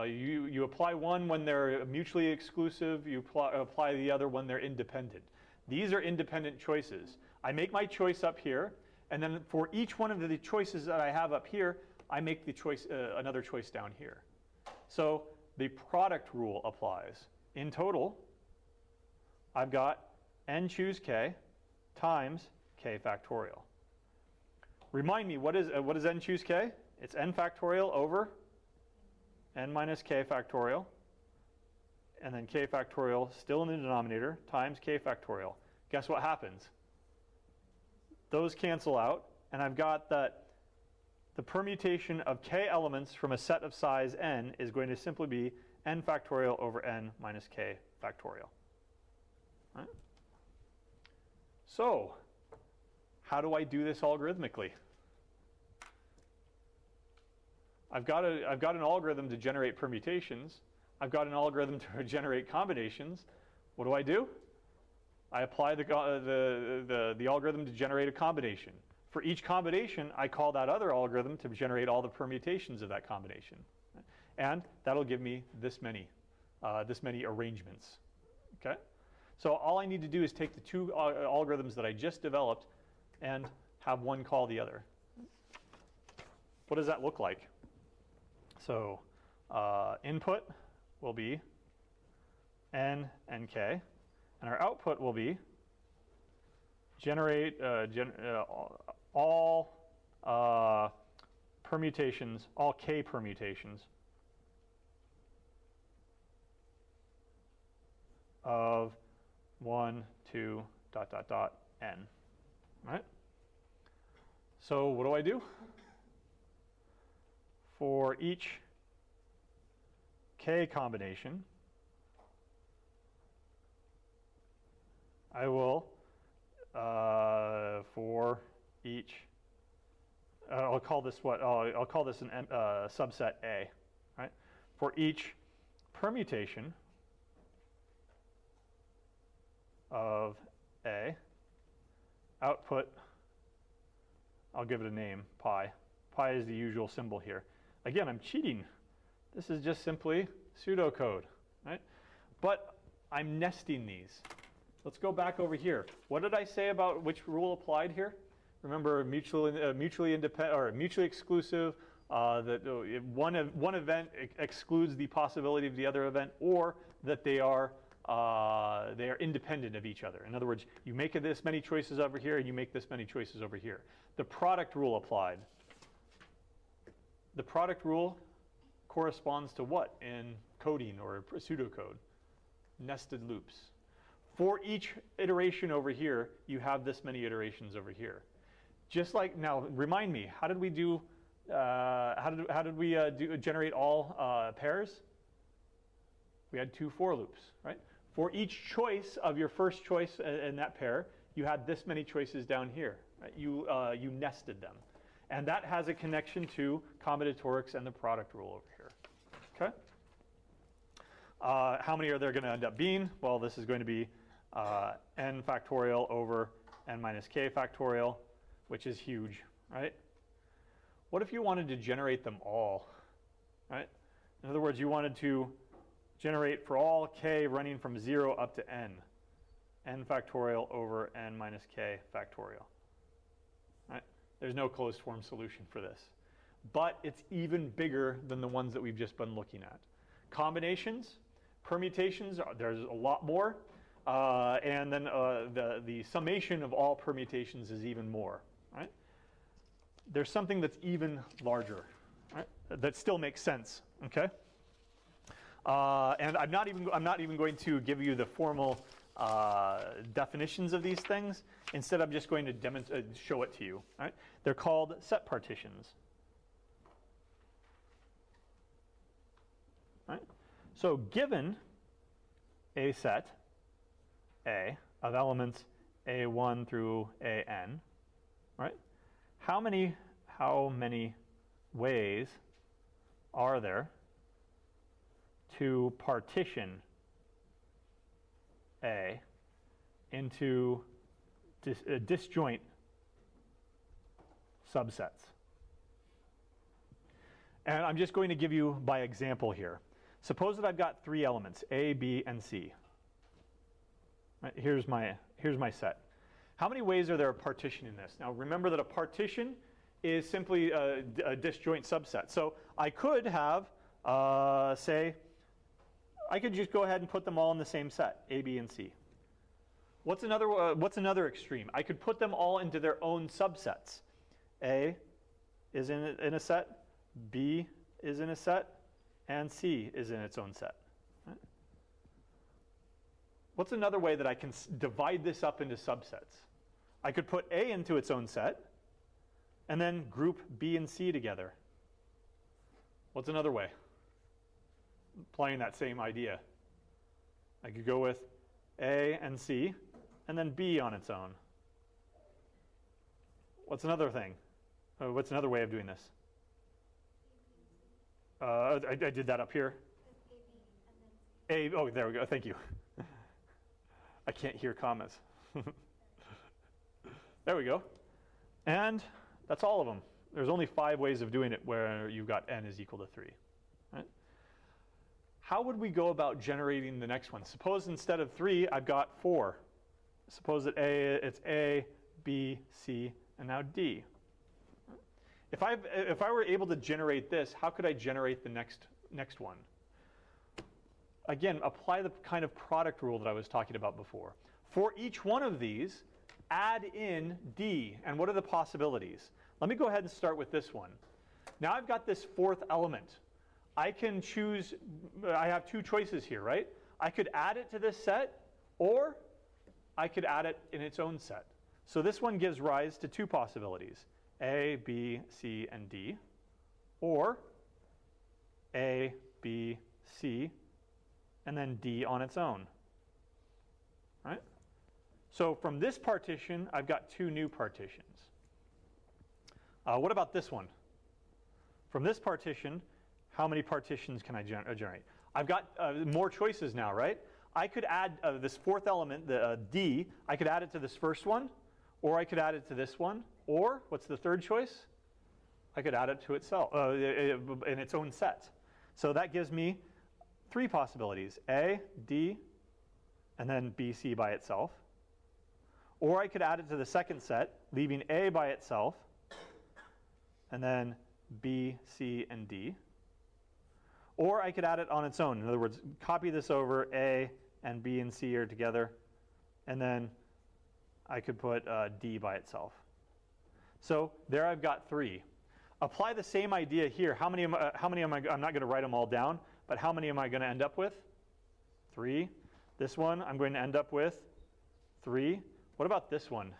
You apply one when they're mutually exclusive. You apply the other when they're independent. These are independent choices. I make my choice up here, and then for each one of the choices that I have up here, I make the choice, another choice down here. So the product rule applies. In total, I've got n choose k times k factorial. Remind me, what is n choose k? It's n factorial over n minus k factorial, and then k factorial still in the denominator times k factorial. Guess what happens? Those cancel out, and I've got that the permutation of k elements from a set of size n is going to simply be n factorial over n minus k factorial. Right? So, how do I do this algorithmically? I've got an algorithm to generate permutations. I've got an algorithm to generate combinations. What do? I apply the algorithm to generate a combination. For each combination, I call that other algorithm to generate all the permutations of that combination. And that'll give me this many arrangements. Okay? So all I need to do is take the two algorithms that I just developed and have one call the other. What does that look like? So input will be n and k, and our output will be generate all permutations, all k permutations of 1, 2, ... n. Right? So what do? For each k combination, I will, for each, I'll call this what? I'll call this an subset A, right? For each permutation of A, output, I'll give it a name, pi. Pi is the usual symbol here. Again, I'm cheating. This is just simply pseudocode, right? But I'm nesting these. Let's go back over here. What did I say about which rule applied here? Remember, mutually independent or mutually exclusive. That one event excludes the possibility of the other event, or that they are independent of each other. In other words, you make this many choices over here, and you make this many choices over here. The product rule applied. The product rule corresponds to what in coding or pseudocode? Nested loops. For each iteration over here, you have this many iterations over here. Just like, now remind me, how did we do, generate all pairs? We had 2 for loops, right? For each choice of your first choice in that pair, you had this many choices down here. Right? You nested them. And that has a connection to combinatorics and the product rule over here. Okay? How many are there going to end up being? Well, this is going to be n factorial over n minus k factorial, which is huge, right? What if you wanted to generate them all, right? In other words, you wanted to generate for all k running from 0 up to n factorial over n minus k factorial, right? There's no closed form solution for this. But it's even bigger than the ones that we've just been looking at. Combinations, permutations, there's a lot more. And then the summation of all permutations is even more, right? There's something that's even larger, right? That still makes sense, okay? And I'm not even going to give you the formal definitions of these things. Instead, I'm just going to show it to you, right? They're called set partitions, right? So given a set A of elements A1 through AN, right? How many ways are there to partition A into disjoint subsets? And I'm just going to give you by example here. Suppose that I've got 3 elements, A, B, and C. Right, here's my set. How many ways are there of partitioning this? Now remember that a partition is simply a disjoint subset. So I could have, say, I could just go ahead and put them all in the same set, A, B, and C. What's another extreme? I could put them all into their own subsets. A is in a set, B is in a set, and C is in its own set. Right? What's another way that I can divide this up into subsets? I could put A into its own set, and then group B and C together. What's another way? Applying that same idea. I could go with A and C, and then B on its own. What's another thing? What's another way of doing this? I did that up here. Oh, there we go. Thank you. I can't hear commas. There we go. And that's all of them. There's only 5 ways of doing it where you've got n is equal to 3. Right? How would we go about generating the next one? Suppose instead of 3, I've got 4. Suppose that it's A, B, C, and now D. If I were able to generate this, how could I generate the next one? Again, apply the kind of product rule that I was talking about before. For each one of these, add in D. And what are the possibilities? Let me go ahead and start with this one. Now I've got this 4th element. I can choose, I have 2 choices here, right? I could add it to this set, or I could add it in its own set. So this one gives rise to 2 possibilities. A, B, C, and D, or A, B, C, and then D on its own. Right? So from this partition, I've got 2 new partitions. What about this one? From this partition, how many partitions can I generate? I've got more choices now, right? I could add this 4th element, the D, I could add it to this first one, or I could add it to this one, or, what's the 3rd choice? I could add it to itself, in its own set. So that gives me 3 possibilities, A, D, and then B, C by itself. Or I could add it to the 2nd set, leaving A by itself, and then B, C, and D. Or I could add it on its own. In other words, copy this over, A and B and C are together, and then I could put D by itself. So there I've got 3. Apply the same idea here. How many am I, I'm not going to write them all down, but how many am I going to end up with? 3. This one I'm going to end up with 3. What about this one?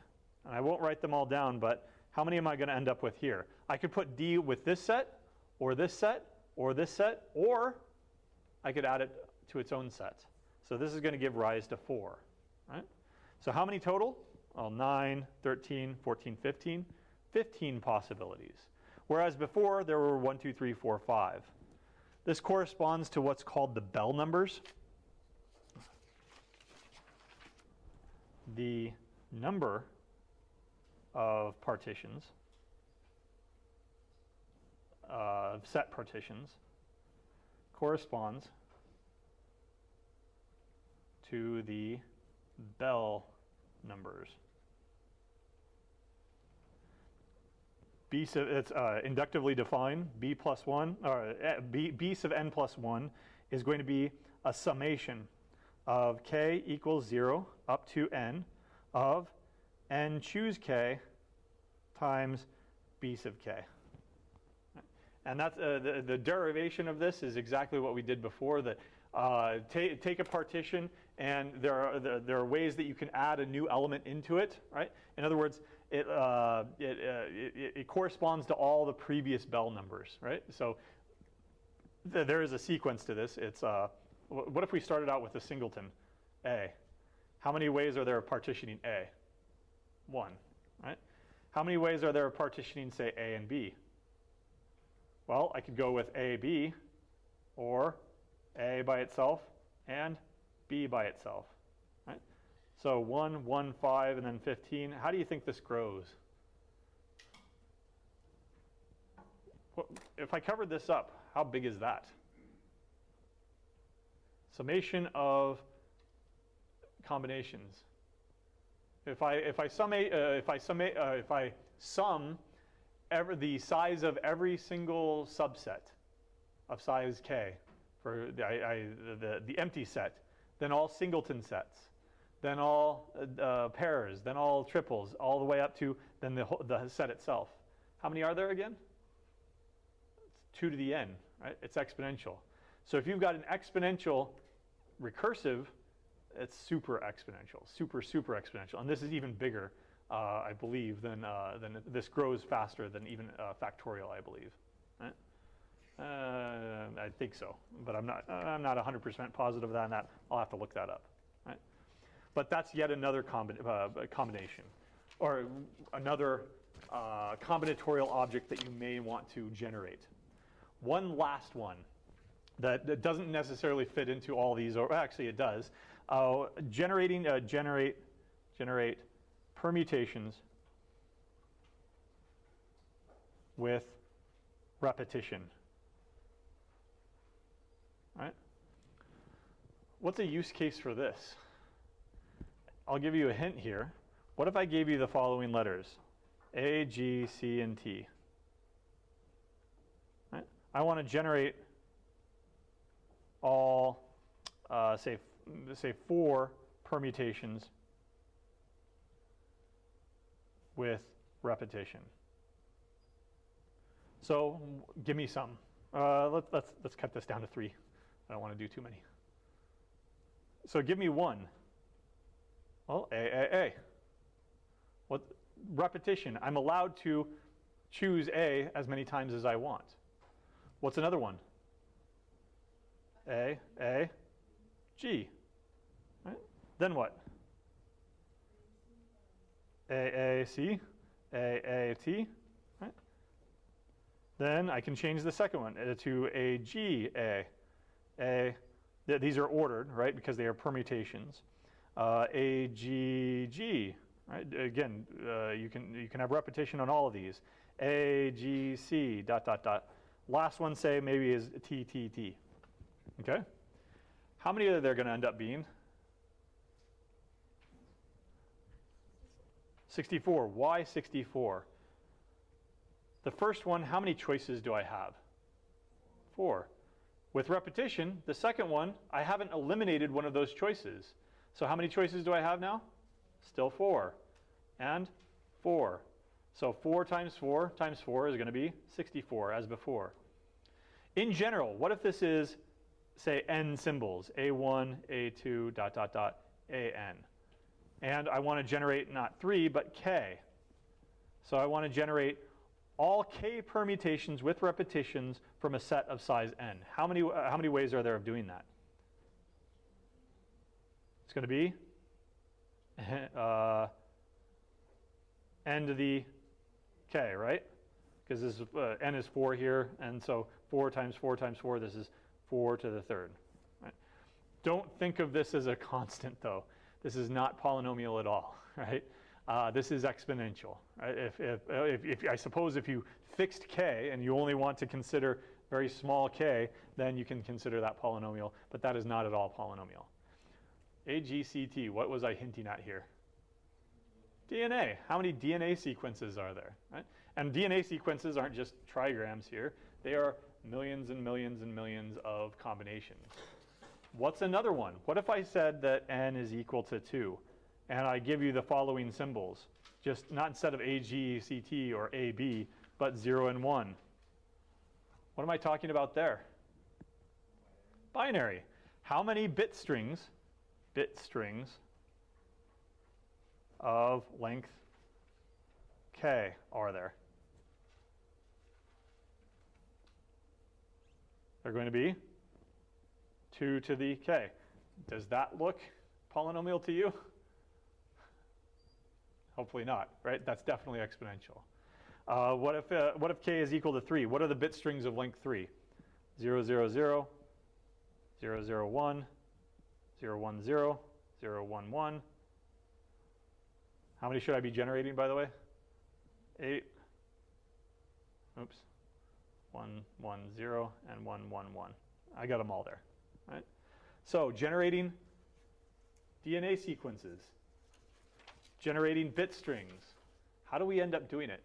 And I won't write them all down, but how many am I going to end up with here? I could put D with this set, or this set, or this set, or I could add it to its own set. So this is going to give rise to 4. Right? So how many total? Well, 9, 13, 14, 15. 15 possibilities. Whereas before, there were 1, 2, 3, 4, 5. This corresponds to what's called the Bell numbers. The number of partitions, of set partitions, corresponds to the Bell numbers. B sub, it's inductively defined. B plus 1, or B sub n plus 1 is going to be a summation of k equals 0 up to n of n choose k times B sub k. And that's the derivation of this is exactly what we did before. That take a partition, and there are ways that you can add a new element into it. Right? In other words, it corresponds to all the previous Bell numbers. Right? So there is a sequence to this. It's what if we started out with a singleton, A? How many ways are there of partitioning A? 1. Right? How many ways are there of partitioning, say, A and B? Well, I could go with A, B, or A by itself and B by itself. Right? So 1, 1, 5, and then 15. How do you think this grows? If I covered this up, how big is that? Summation of combinations. If I sum the size of every single subset of size k for the empty set, then all singleton sets, then all pairs, then all triples, all the way up to then the set itself. How many are there again? It's 2 to the n, right? It's exponential. So if you've got an exponential recursive, it's super exponential, super exponential. And this is even bigger, I believe, than this grows faster than even factorial, I believe. Right? I think so, but I'm not 100% positive on that. I'll have to look that up. Right? But that's yet another combination, or another combinatorial object that you may want to generate. One last one that doesn't necessarily fit into all these, or actually it does. Generate permutations with repetition. Right? What's a use case for this? I'll give you a hint here. What if I gave you the following letters? A, G, C, and T. Right? I want to generate all, say 4 permutations with repetition. So give me some. Let's cut this down to 3. I don't want to do too many. So give me 1. Well, A. What repetition? I'm allowed to choose A as many times as I want. What's another one? A, G. Right? Then what? A, C, A, T. Right? Then I can change the second one to A, G, A. These are ordered, right, because they are permutations. A, G, G. Right? Again, you can have repetition on all of these. A, G, C, ... Last one, say, maybe is T, T, T. Okay? How many are there going to end up being? 64. Why 64? The first one, how many choices do I have? 4. With repetition, the second one, I haven't eliminated one of those choices. So how many choices do I have now? Still 4. And 4. So 4 times 4 times 4 is going to be 64, as before. In general, what if this is, say, n symbols, A1, A2, ... AN. And I want to generate not 3, but k. So I want to generate all k permutations with repetitions from a set of size n. How many ways are there of doing that? It's going to be n to the k, right? Because this is, n is 4 here, and so 4 times 4 times 4, this is 4 to the 3rd. Right? Don't think of this as a constant, though. This is not polynomial at all, right? This is exponential. Right? If I suppose if you fixed k and you only want to consider very small k, then you can consider that polynomial, but that is not at all polynomial. AGCT, what was I hinting at here? DNA. How many DNA sequences are there? Right? And DNA sequences aren't just trigrams here. They are millions and millions and millions of combinations. What's another one? What if I said that n is equal to 2, and I give you the following symbols, just not instead of A, G, C, T, or A, B, but 0 and 1? What am I talking about there? Binary. How many bit strings of length k are there? They're going to be 2 to the k. Does that look polynomial to you? Hopefully not, right? That's definitely exponential. What if k is equal to 3? What are the bit strings of length 3? 0, 0, 0, 0, 0, 1, 0, 1, 0, 0, 1, 1. How many should I be generating, by the way? 8. Oops. 1, 1, 0, and 1, 1, 1. I got them all there. Right? So generating DNA sequences, generating bit strings. How do we end up doing it?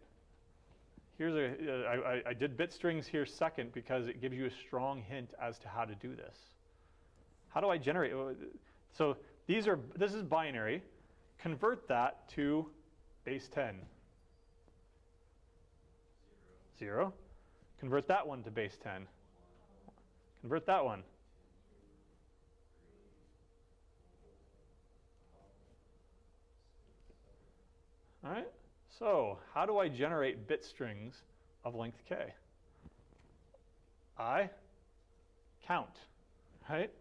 Here's I did bit strings here second because it gives you a strong hint as to how to do this. How do I generate? So this is binary. Convert that to base 10. 0. Convert that one to base 10. Convert that one. All right. So how do I generate bit strings of length k? I count, right?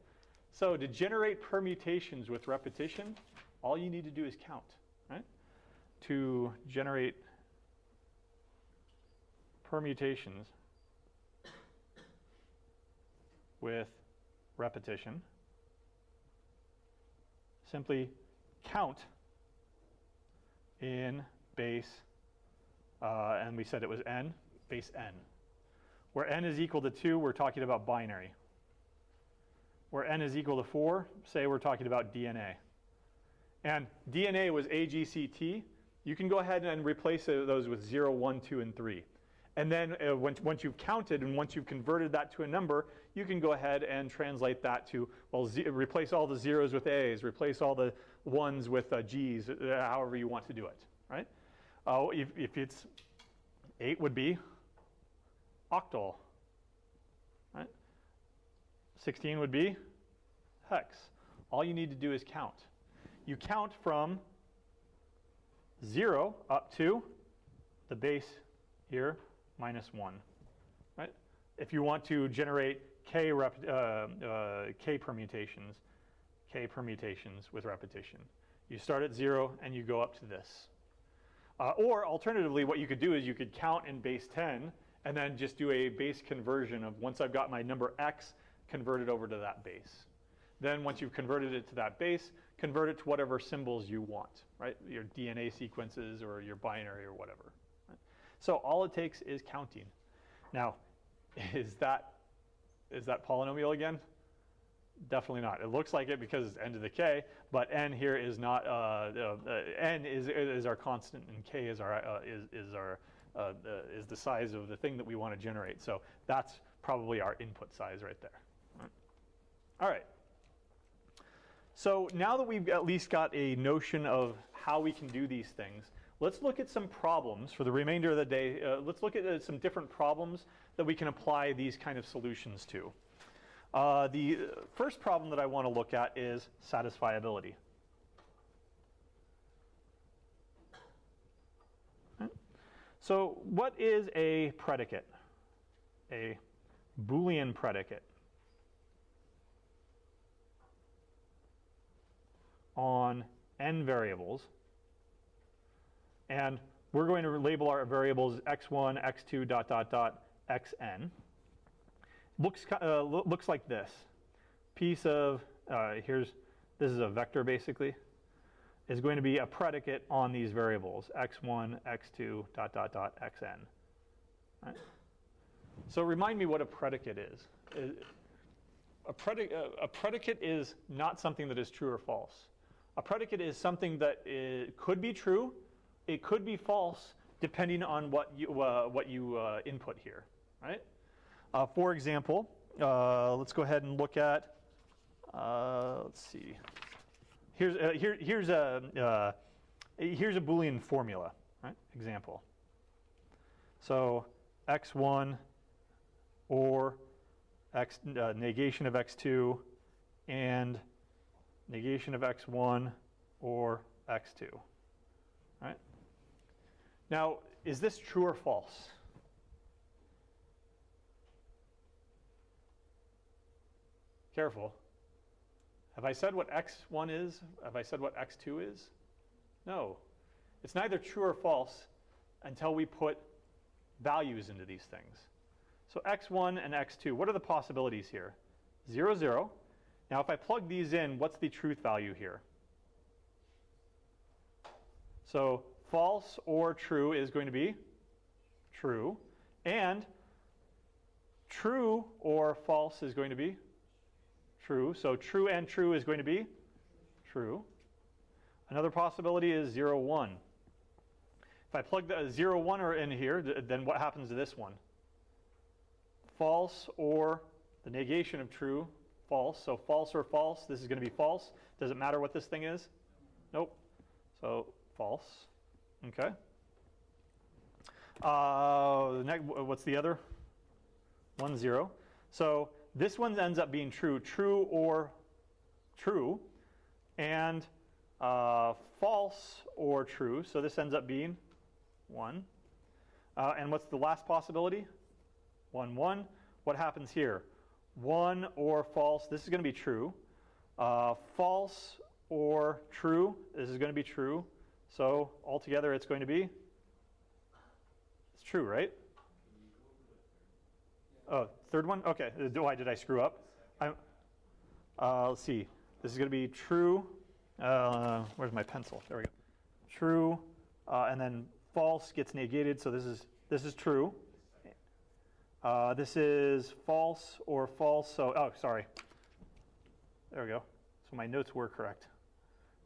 So to generate permutations with repetition, all you need to do is count, right? To generate permutations with repetition, simply count in base, and we said it was n, base n. Where n is equal to 2, we're talking about binary. Where n is equal to 4, say we're talking about DNA. And DNA was AGCT. You can go ahead and replace those with 0, 1, 2, and 3. And then once you've counted and once you've converted that to a number, you can go ahead and translate that to, well, replace all the zeros with A's, replace all the ones with G's, however you want to do it, right? If it's 8 would be octal, right? 16 would be hex. All you need to do is count. You count from 0 up to the base here, minus 1, right? If you want to generate k permutations with repetition, you start at 0 and you go up to this. Or alternatively, what you could do is you could count in base 10 and then just do a base conversion of, once I've got my number x, convert it over to that base. Then once you've converted it to that base, convert it to whatever symbols you want, right? Your DNA sequences or your binary or whatever. Right? So all it takes is counting. Now, is that polynomial again? Definitely not. It looks like it because it's n to the k, but n here is not. N is our constant, and k is the size of the thing that we want to generate. So that's probably our input size right there. All right. So now that we've at least got a notion of how we can do these things, let's look at some problems for the remainder of the day. Let's look at some different problems that we can apply these kind of solutions to. The first problem that I want to look at is satisfiability. So what is a predicate? A Boolean predicate on n variables, and we're going to label our variables x1, x2, ... xn. Looks like this. Piece of this is a vector basically, is going to be a predicate on these variables x1, x2, ... xn. Right? So remind me what a predicate is. A predicate is not something that is true or false. A predicate is something that could be true, it could be false, depending on what you input here, right? For example, let's go ahead and look at. Let's see. Here's a Boolean formula, right? Example. So x1 or negation of x2 and negation of x1 or x2, right? Now, is this true or false? Careful. Have I said what x1 is? Have I said what x2 is? No. It's neither true or false until we put values into these things. So x1 and x2, what are the possibilities here? 0, 0. Now if I plug these in, what's the truth value here? So false or true is going to be true, and true or false is going to be true. So true and true is going to be true. Another possibility is 0, 1. If I plug the 0, 1 in here, then what happens to this one? False or the negation of true, false. So false or false, this is going to be false. Does it matter what this thing is? Nope. So false. Okay. What's the other? 1, 0. So this one ends up being true, true or true, and false or true. So this ends up being 1. And what's the last possibility? 1, 1. What happens here? 1 or false. This is going to be true. False or true. This is going to be true. So altogether, it's going to be. It's true, right? Oh, third one? Okay. Why did I screw up? Let's see. This is going to be true. Where's my pencil? There we go. True. And then false gets negated. So this is true. This is false or false. So, oh, sorry. There we go. So my notes were correct.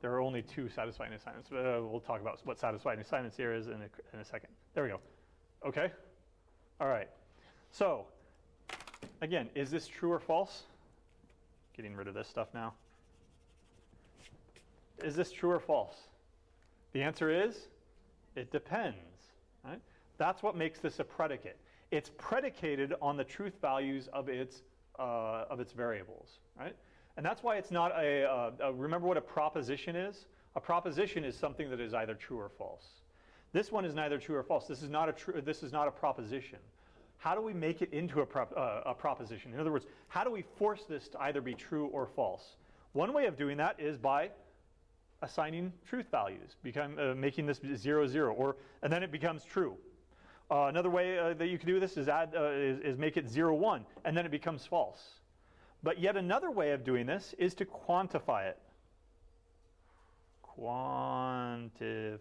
There are only 2 satisfying assignments. We'll talk about what satisfying assignments here is in a second. There we go. Okay. All right. So, again, is this true or false? Getting rid of this stuff now. Is this true or false? The answer is, it depends. Right? That's what makes this a predicate. It's predicated on the truth values of its variables, right? And that's why it's not remember what a proposition is? A proposition is something that is either true or false. This one is neither true or false. This is not a proposition. How do we make it into a proposition? In other words, how do we force this to either be true or false? One way of doing that is by assigning truth values, making this 0, 0, and then it becomes true. Another way that you can do this is make it 0, 1, and then it becomes false. But yet another way of doing this is to quantify it. Quantify.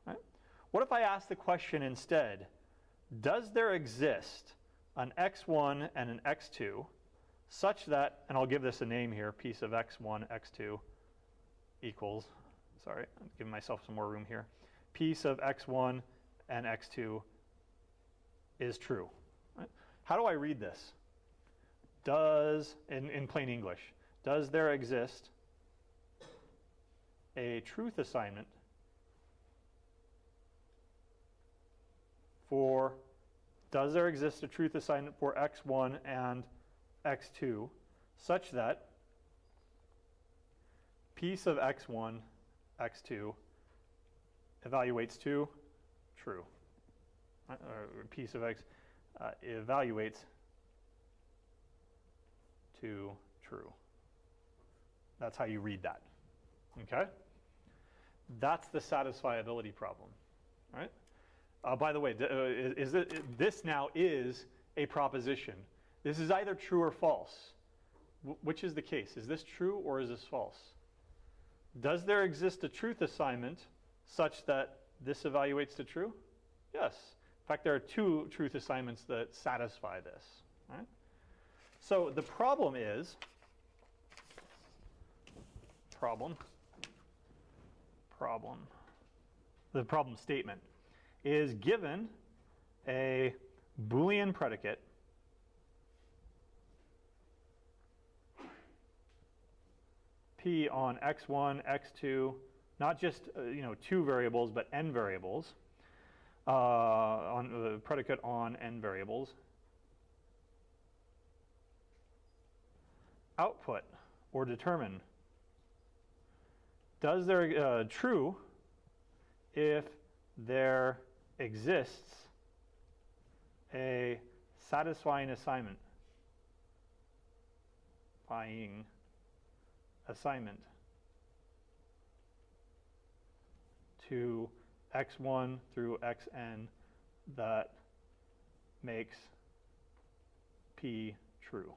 Right? What if I ask the question instead, does there exist an x1 and an x2 such that, and I'll give this a name here, piece of x1, x2 equals, sorry, I'm giving myself some more room here, piece of x1 and x2 is true. Right? How do I read this? Does, in plain English, does there exist a truth assignment for, does there exist a truth assignment for x1 and x2 such that piece of x1, x2 evaluates to true. Or piece of x evaluates to true. That's how you read that. Okay? That's the satisfiability problem. All right? By the way, this now is a proposition. This is either true or false. Which is the case? Is this true or is this false? Does there exist a truth assignment such that this evaluates to true? Yes. In fact, there are 2 truth assignments that satisfy this. Right? So the problem is, the problem statement is given a Boolean predicate P on x1, x2, not just 2 variables, but n variables, on the predicate on n variables. Output or determine. Does there true if there exists a satisfying assignment? Assignment to x1 through xn that makes P true.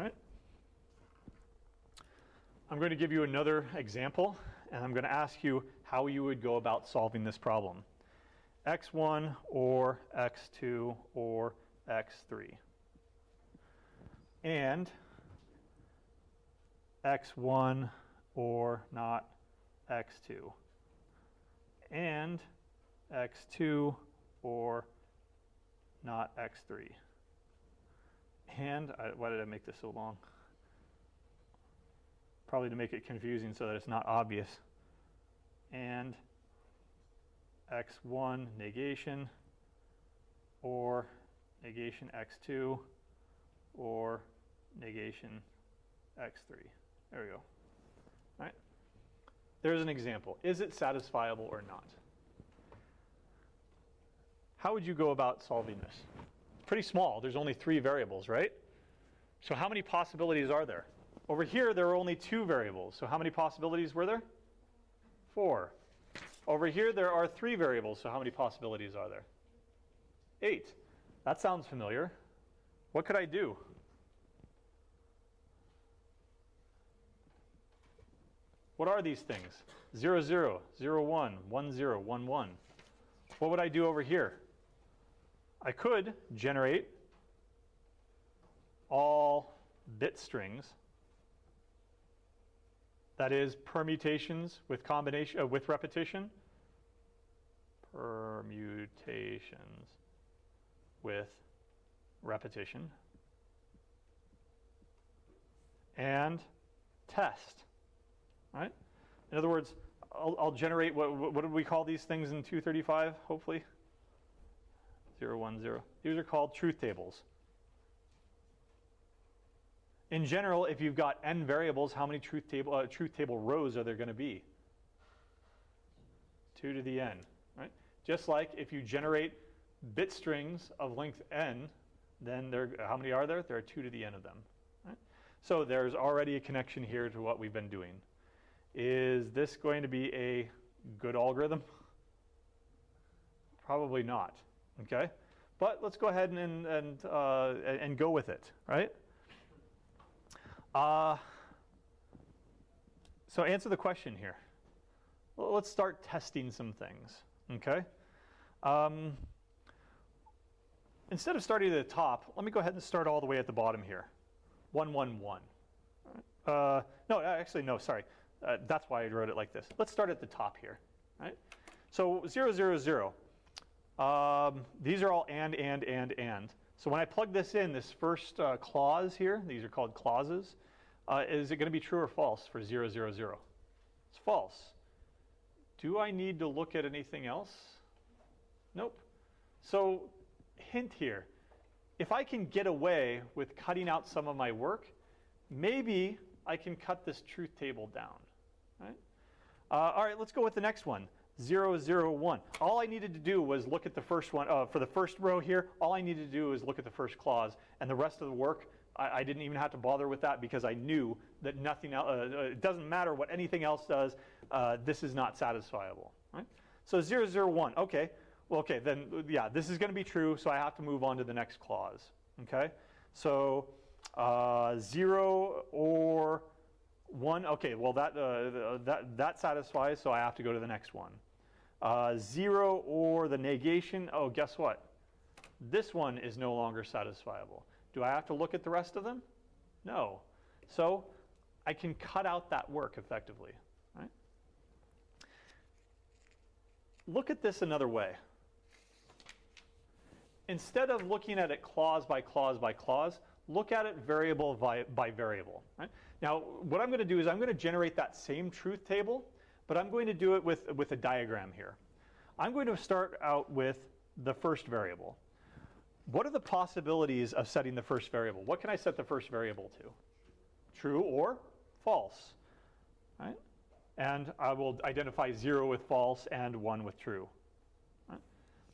All right? I'm going to give you another example, and I'm going to ask you how you would go about solving this problem. x1 or x2 or x3. And x1 or not x2. And x2 or not x3. And why did I make this so long? Probably to make it confusing so that it's not obvious. And x1 negation, or negation x2, or negation x3. There we go. All right. There's an example. Is it satisfiable or not? How would you go about solving this? Pretty small. There's only 3 variables, right? So how many possibilities are there? Over here, there are only 2 variables. So how many possibilities were there? 4. Over here, there are 3 variables. So how many possibilities are there? 8. That sounds familiar. What could I do? What are these things? 0, 0, 0, 1, 1, 0, 1, 1. What would I do over here? I could generate all bit strings, that is permutations with combination with repetition, permutations with repetition, and test. Right? In other words, I'll generate, what did we call these things in 235, hopefully? 0, 1, 0. These are called truth tables. In general, if you've got n variables, how many truth table rows are there going to be? 2 to the n. Right? Just like if you generate bit strings of length n, then how many are there? There are 2 to the n of them. Right? So there's already a connection here to what we've been doing. Is this going to be a good algorithm? Probably not. Okay, but let's go ahead and go with it, right? So answer the question here. Well, let's start testing some things. Okay. Instead of starting at the top, let me go ahead and start all the way at the bottom here. 1, 1, 1. No, actually, no. Sorry. That's why I wrote it like this. Let's start at the top here, right? So 0, 0, 0. These are all and. So when I plug this in, this first clause here, these are called clauses, is it going to be true or false for 0, 0, 0? It's false. Do I need to look at anything else? Nope. So hint here, if I can get away with cutting out some of my work, maybe I can cut this truth table down. Right? All right, let's go with the next one. 0, 0, 1. All I needed to do was look at the first one. For the first row here, all I needed to do was look at the first clause. And the rest of the work, I didn't even have to bother with that because I knew that nothing else, it doesn't matter what anything else does, this is not satisfiable. Right? So 0, 0, 1. Okay. Well, okay, then, yeah, this is going to be true, so I have to move on to the next clause. Okay? So 0 or 1, okay, well, that satisfies, so I have to go to the next one. 0 or the negation, oh, guess what? This one is no longer satisfiable. Do I have to look at the rest of them? No. So I can cut out that work effectively. Right? Look at this another way. Instead of looking at it clause by clause by clause, look at it variable by variable. Right? Now, what I'm going to do is I'm going to generate that same truth table, but I'm going to do it with a diagram here. I'm going to start out with the first variable. What are the possibilities of setting the first variable? What can I set the first variable to? True or false. Right? And I will identify 0 with false and 1 with true. Right?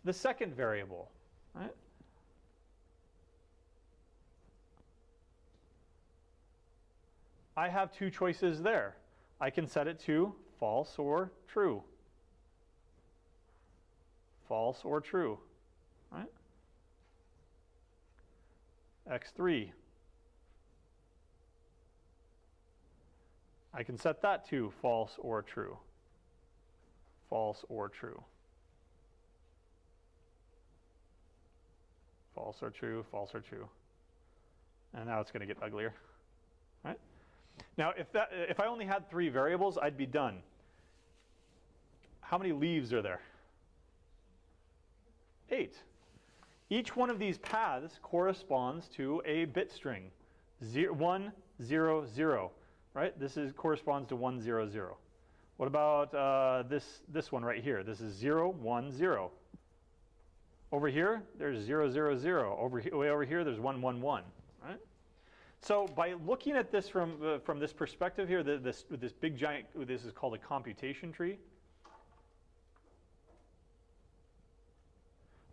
The second variable. Right? I have 2 choices there. I can set it to false or true. False or true. Right? X3. I can set that to false or true. False or true. False or true, false or true. And now it's going to get uglier. Right? Now, if I only had 3 variables, I'd be done. How many leaves are there? 8. Each one of these paths corresponds to a bit string, 1, 0, 0, right? This corresponds to 1, 0, 0. What about this one right here? This is 0, 1, 0. Over here, there's 0, 0, 0. Way over here, there's 1, 1, 1, right? So by looking at this from this perspective here, this big giant, this is called a computation tree.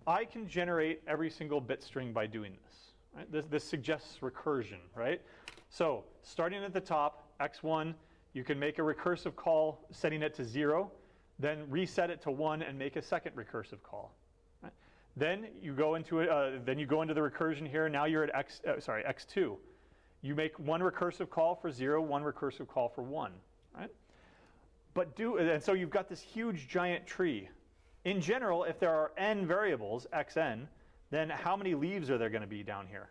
I can generate every single bit string by doing this. Right? This suggests recursion, right? So starting at the top, x1, you can make a recursive call setting it to 0, then reset it to 1 and make a second recursive call. Right? Then you go into the recursion here. Now you're at x2. You make one recursive call for 0, one recursive call for 1. Right? And so you've got this huge giant tree. In general, if there are n variables, xn, then how many leaves are there going to be down here?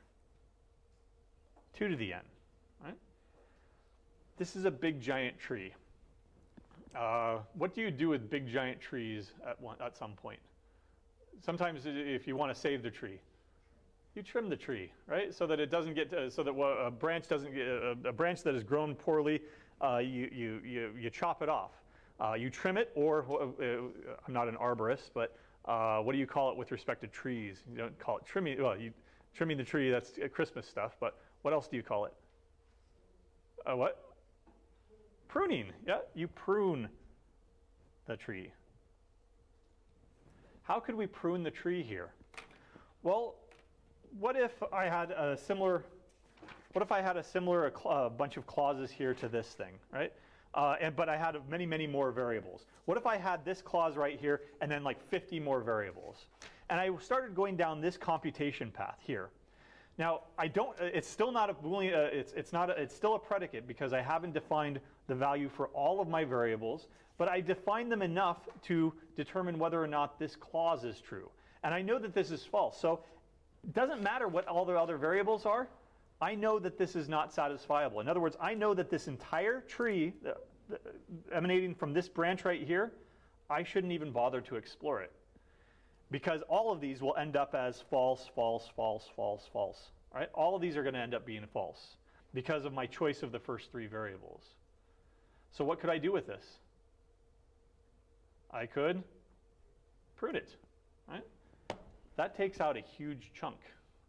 2 to the n. Right? This is a big giant tree. What do you do with big giant trees at some point? Sometimes if you want to save the tree, you trim the tree, right? So that it doesn't get so that a branch doesn't get a branch that has grown poorly. You chop it off. You trim it, or I'm not an arborist, but what do you call it with respect to trees? You don't call it trimming. Well, trimming the tree, that's Christmas stuff. But what else do you call it? What? Pruning. Yeah, you prune the tree. How could we prune the tree here? Well, what if I had a similar bunch of clauses here to this thing, right? But I had many, many more variables. What if I had this clause right here and then like 50 more variables? And I started going down this computation path here. Now, it's still not a Boolean, it's still a predicate because I haven't defined the value for all of my variables, but I defined them enough to determine whether or not this clause is true. And I know that this is false. So it doesn't matter what all the other variables are. I know that this is not satisfiable. In other words, I know that this entire tree emanating from this branch right here, I shouldn't even bother to explore it. Because all of these will end up as false, false, false, false, false. Right? All of these are going to end up being false because of my choice of the first 3 variables. So what could I do with this? I could prune it. Right? That takes out a huge chunk.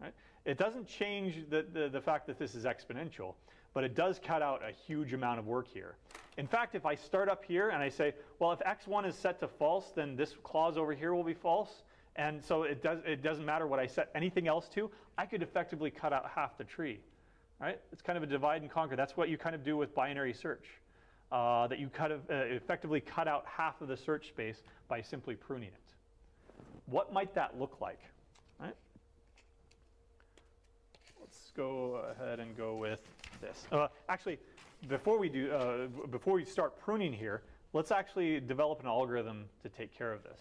Right? It doesn't change the fact that this is exponential, but it does cut out a huge amount of work here. In fact, if I start up here and I say, well, if x1 is set to false, then this clause over here will be false. And so it doesn't matter what I set anything else to. I could effectively cut out half the tree. Right? It's kind of a divide and conquer. That's what you kind of do with binary search. That you effectively cut out half of the search space by simply pruning it. What might that look like? Right? Let's go ahead and go with this. Actually, before we start pruning here, let's actually develop an algorithm to take care of this.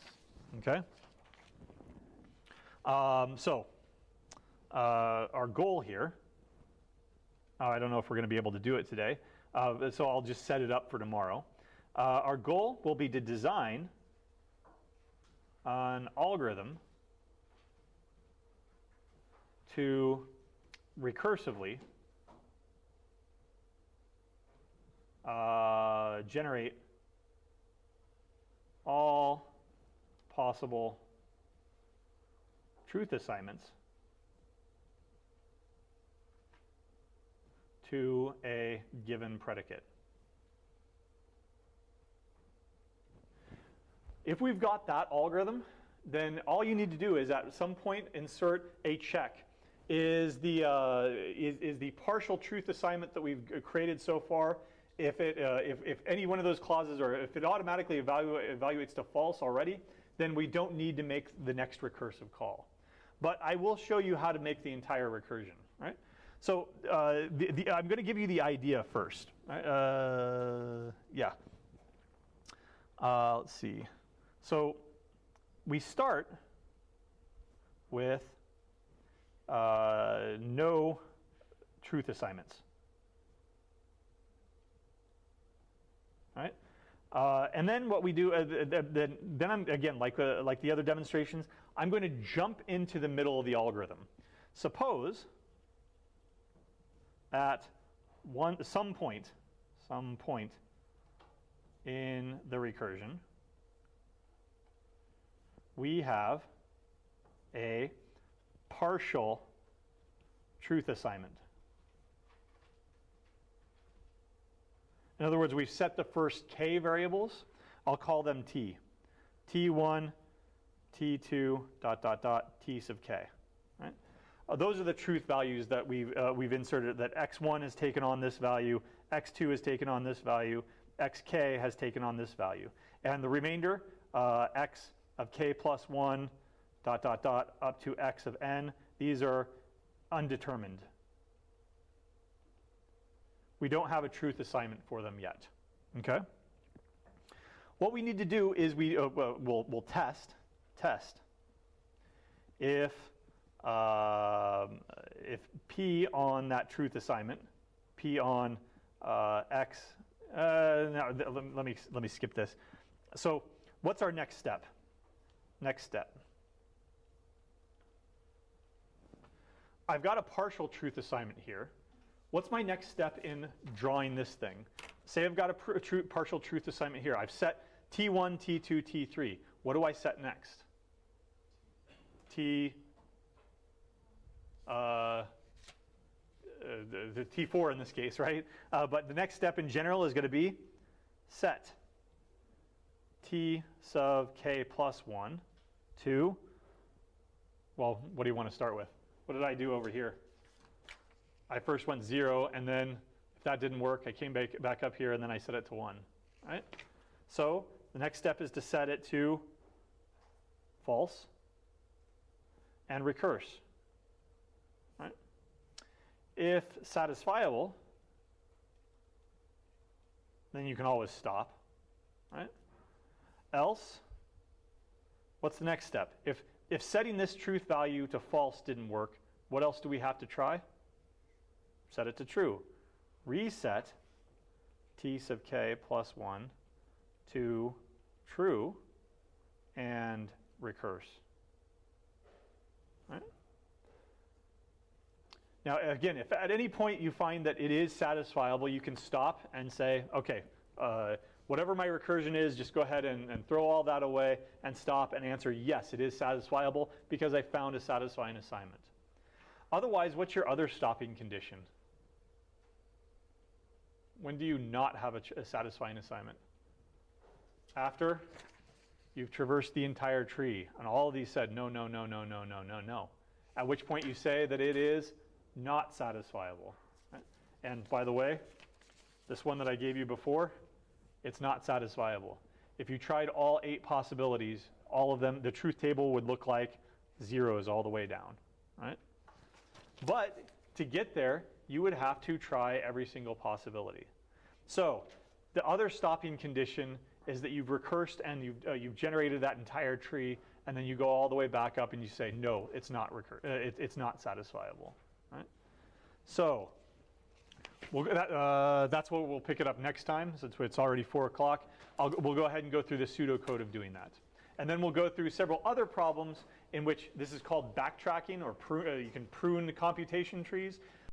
Okay. Our goal here. I don't know if we're going to be able to do it today, so I'll just set it up for tomorrow. Our goal will be to design an algorithm to recursively generate all possible truth assignments to a given predicate. If we've got that algorithm, then all you need to do is at some point insert a check. Is the partial truth assignment that we've created so far, if any one of those clauses, or if it automatically evaluates to false already, then we don't need to make the next recursive call. But I will show you how to make the entire recursion. Right? So I'm going to give you the idea first. Right? Let's see. So we start with no truth assignments. Right? And then what we do, then I'm, again, like the other demonstrations, I'm going to jump into the middle of the algorithm. Suppose at some point in the recursion, we have a partial truth assignment. In other words, we've set the first k variables. I'll call them t. t1, t2, ... t sub k. Right? Those are the truth values that we've inserted, that x1 has taken on this value, x2 has taken on this value, xk has taken on this value. And the remainder, x of k plus 1, ... up to x of n, these are undetermined. We don't have a truth assignment for them yet. Okay? What we need to do is we'll test if p on that truth assignment, p on x. Now let me skip this. So what's our next step? Next step. I've got a partial truth assignment here. What's my next step in drawing this thing? Say I've got a partial truth assignment here. I've set T1, T2, T3. What do I set next? The T4 in this case, right? But the next step in general is going to be set T sub k plus 1 to, well, what do you want to start with? What did I do over here? I first went 0, and then if that didn't work, I came back up here, and then I set it to 1. Right? So the next step is to set it to false and recurse. Right? If satisfiable, then you can always stop. Right? Else, what's the next step? If setting this truth value to false didn't work, what else do we have to try? Set it to true. Reset t sub k plus 1 to true and recurse. Right? Now, again, if at any point you find that it is satisfiable, you can stop and say, okay, whatever my recursion is, just go ahead and throw all that away and stop and answer, yes, it is satisfiable because I found a satisfying assignment. Otherwise, what's your other stopping condition? When do you not have a satisfying assignment? After you've traversed the entire tree and all of these said no, no, no, no, no, no, no, no. At which point you say that it is not satisfiable. Right? And by the way, this one that I gave you before, it's not satisfiable. If you tried all 8 possibilities, all of them, the truth table would look like zeros all the way down. Right? But to get there, you would have to try every single possibility. So the other stopping condition is that you've recursed and you've generated that entire tree, and then you go all the way back up and you say, no, it's not it's not satisfiable. Right? So that's what we'll pick it up next time, since it's already 4 o'clock. We'll go ahead and go through the pseudocode of doing that. And then we'll go through several other problems in which this is called backtracking, or you can prune computation trees.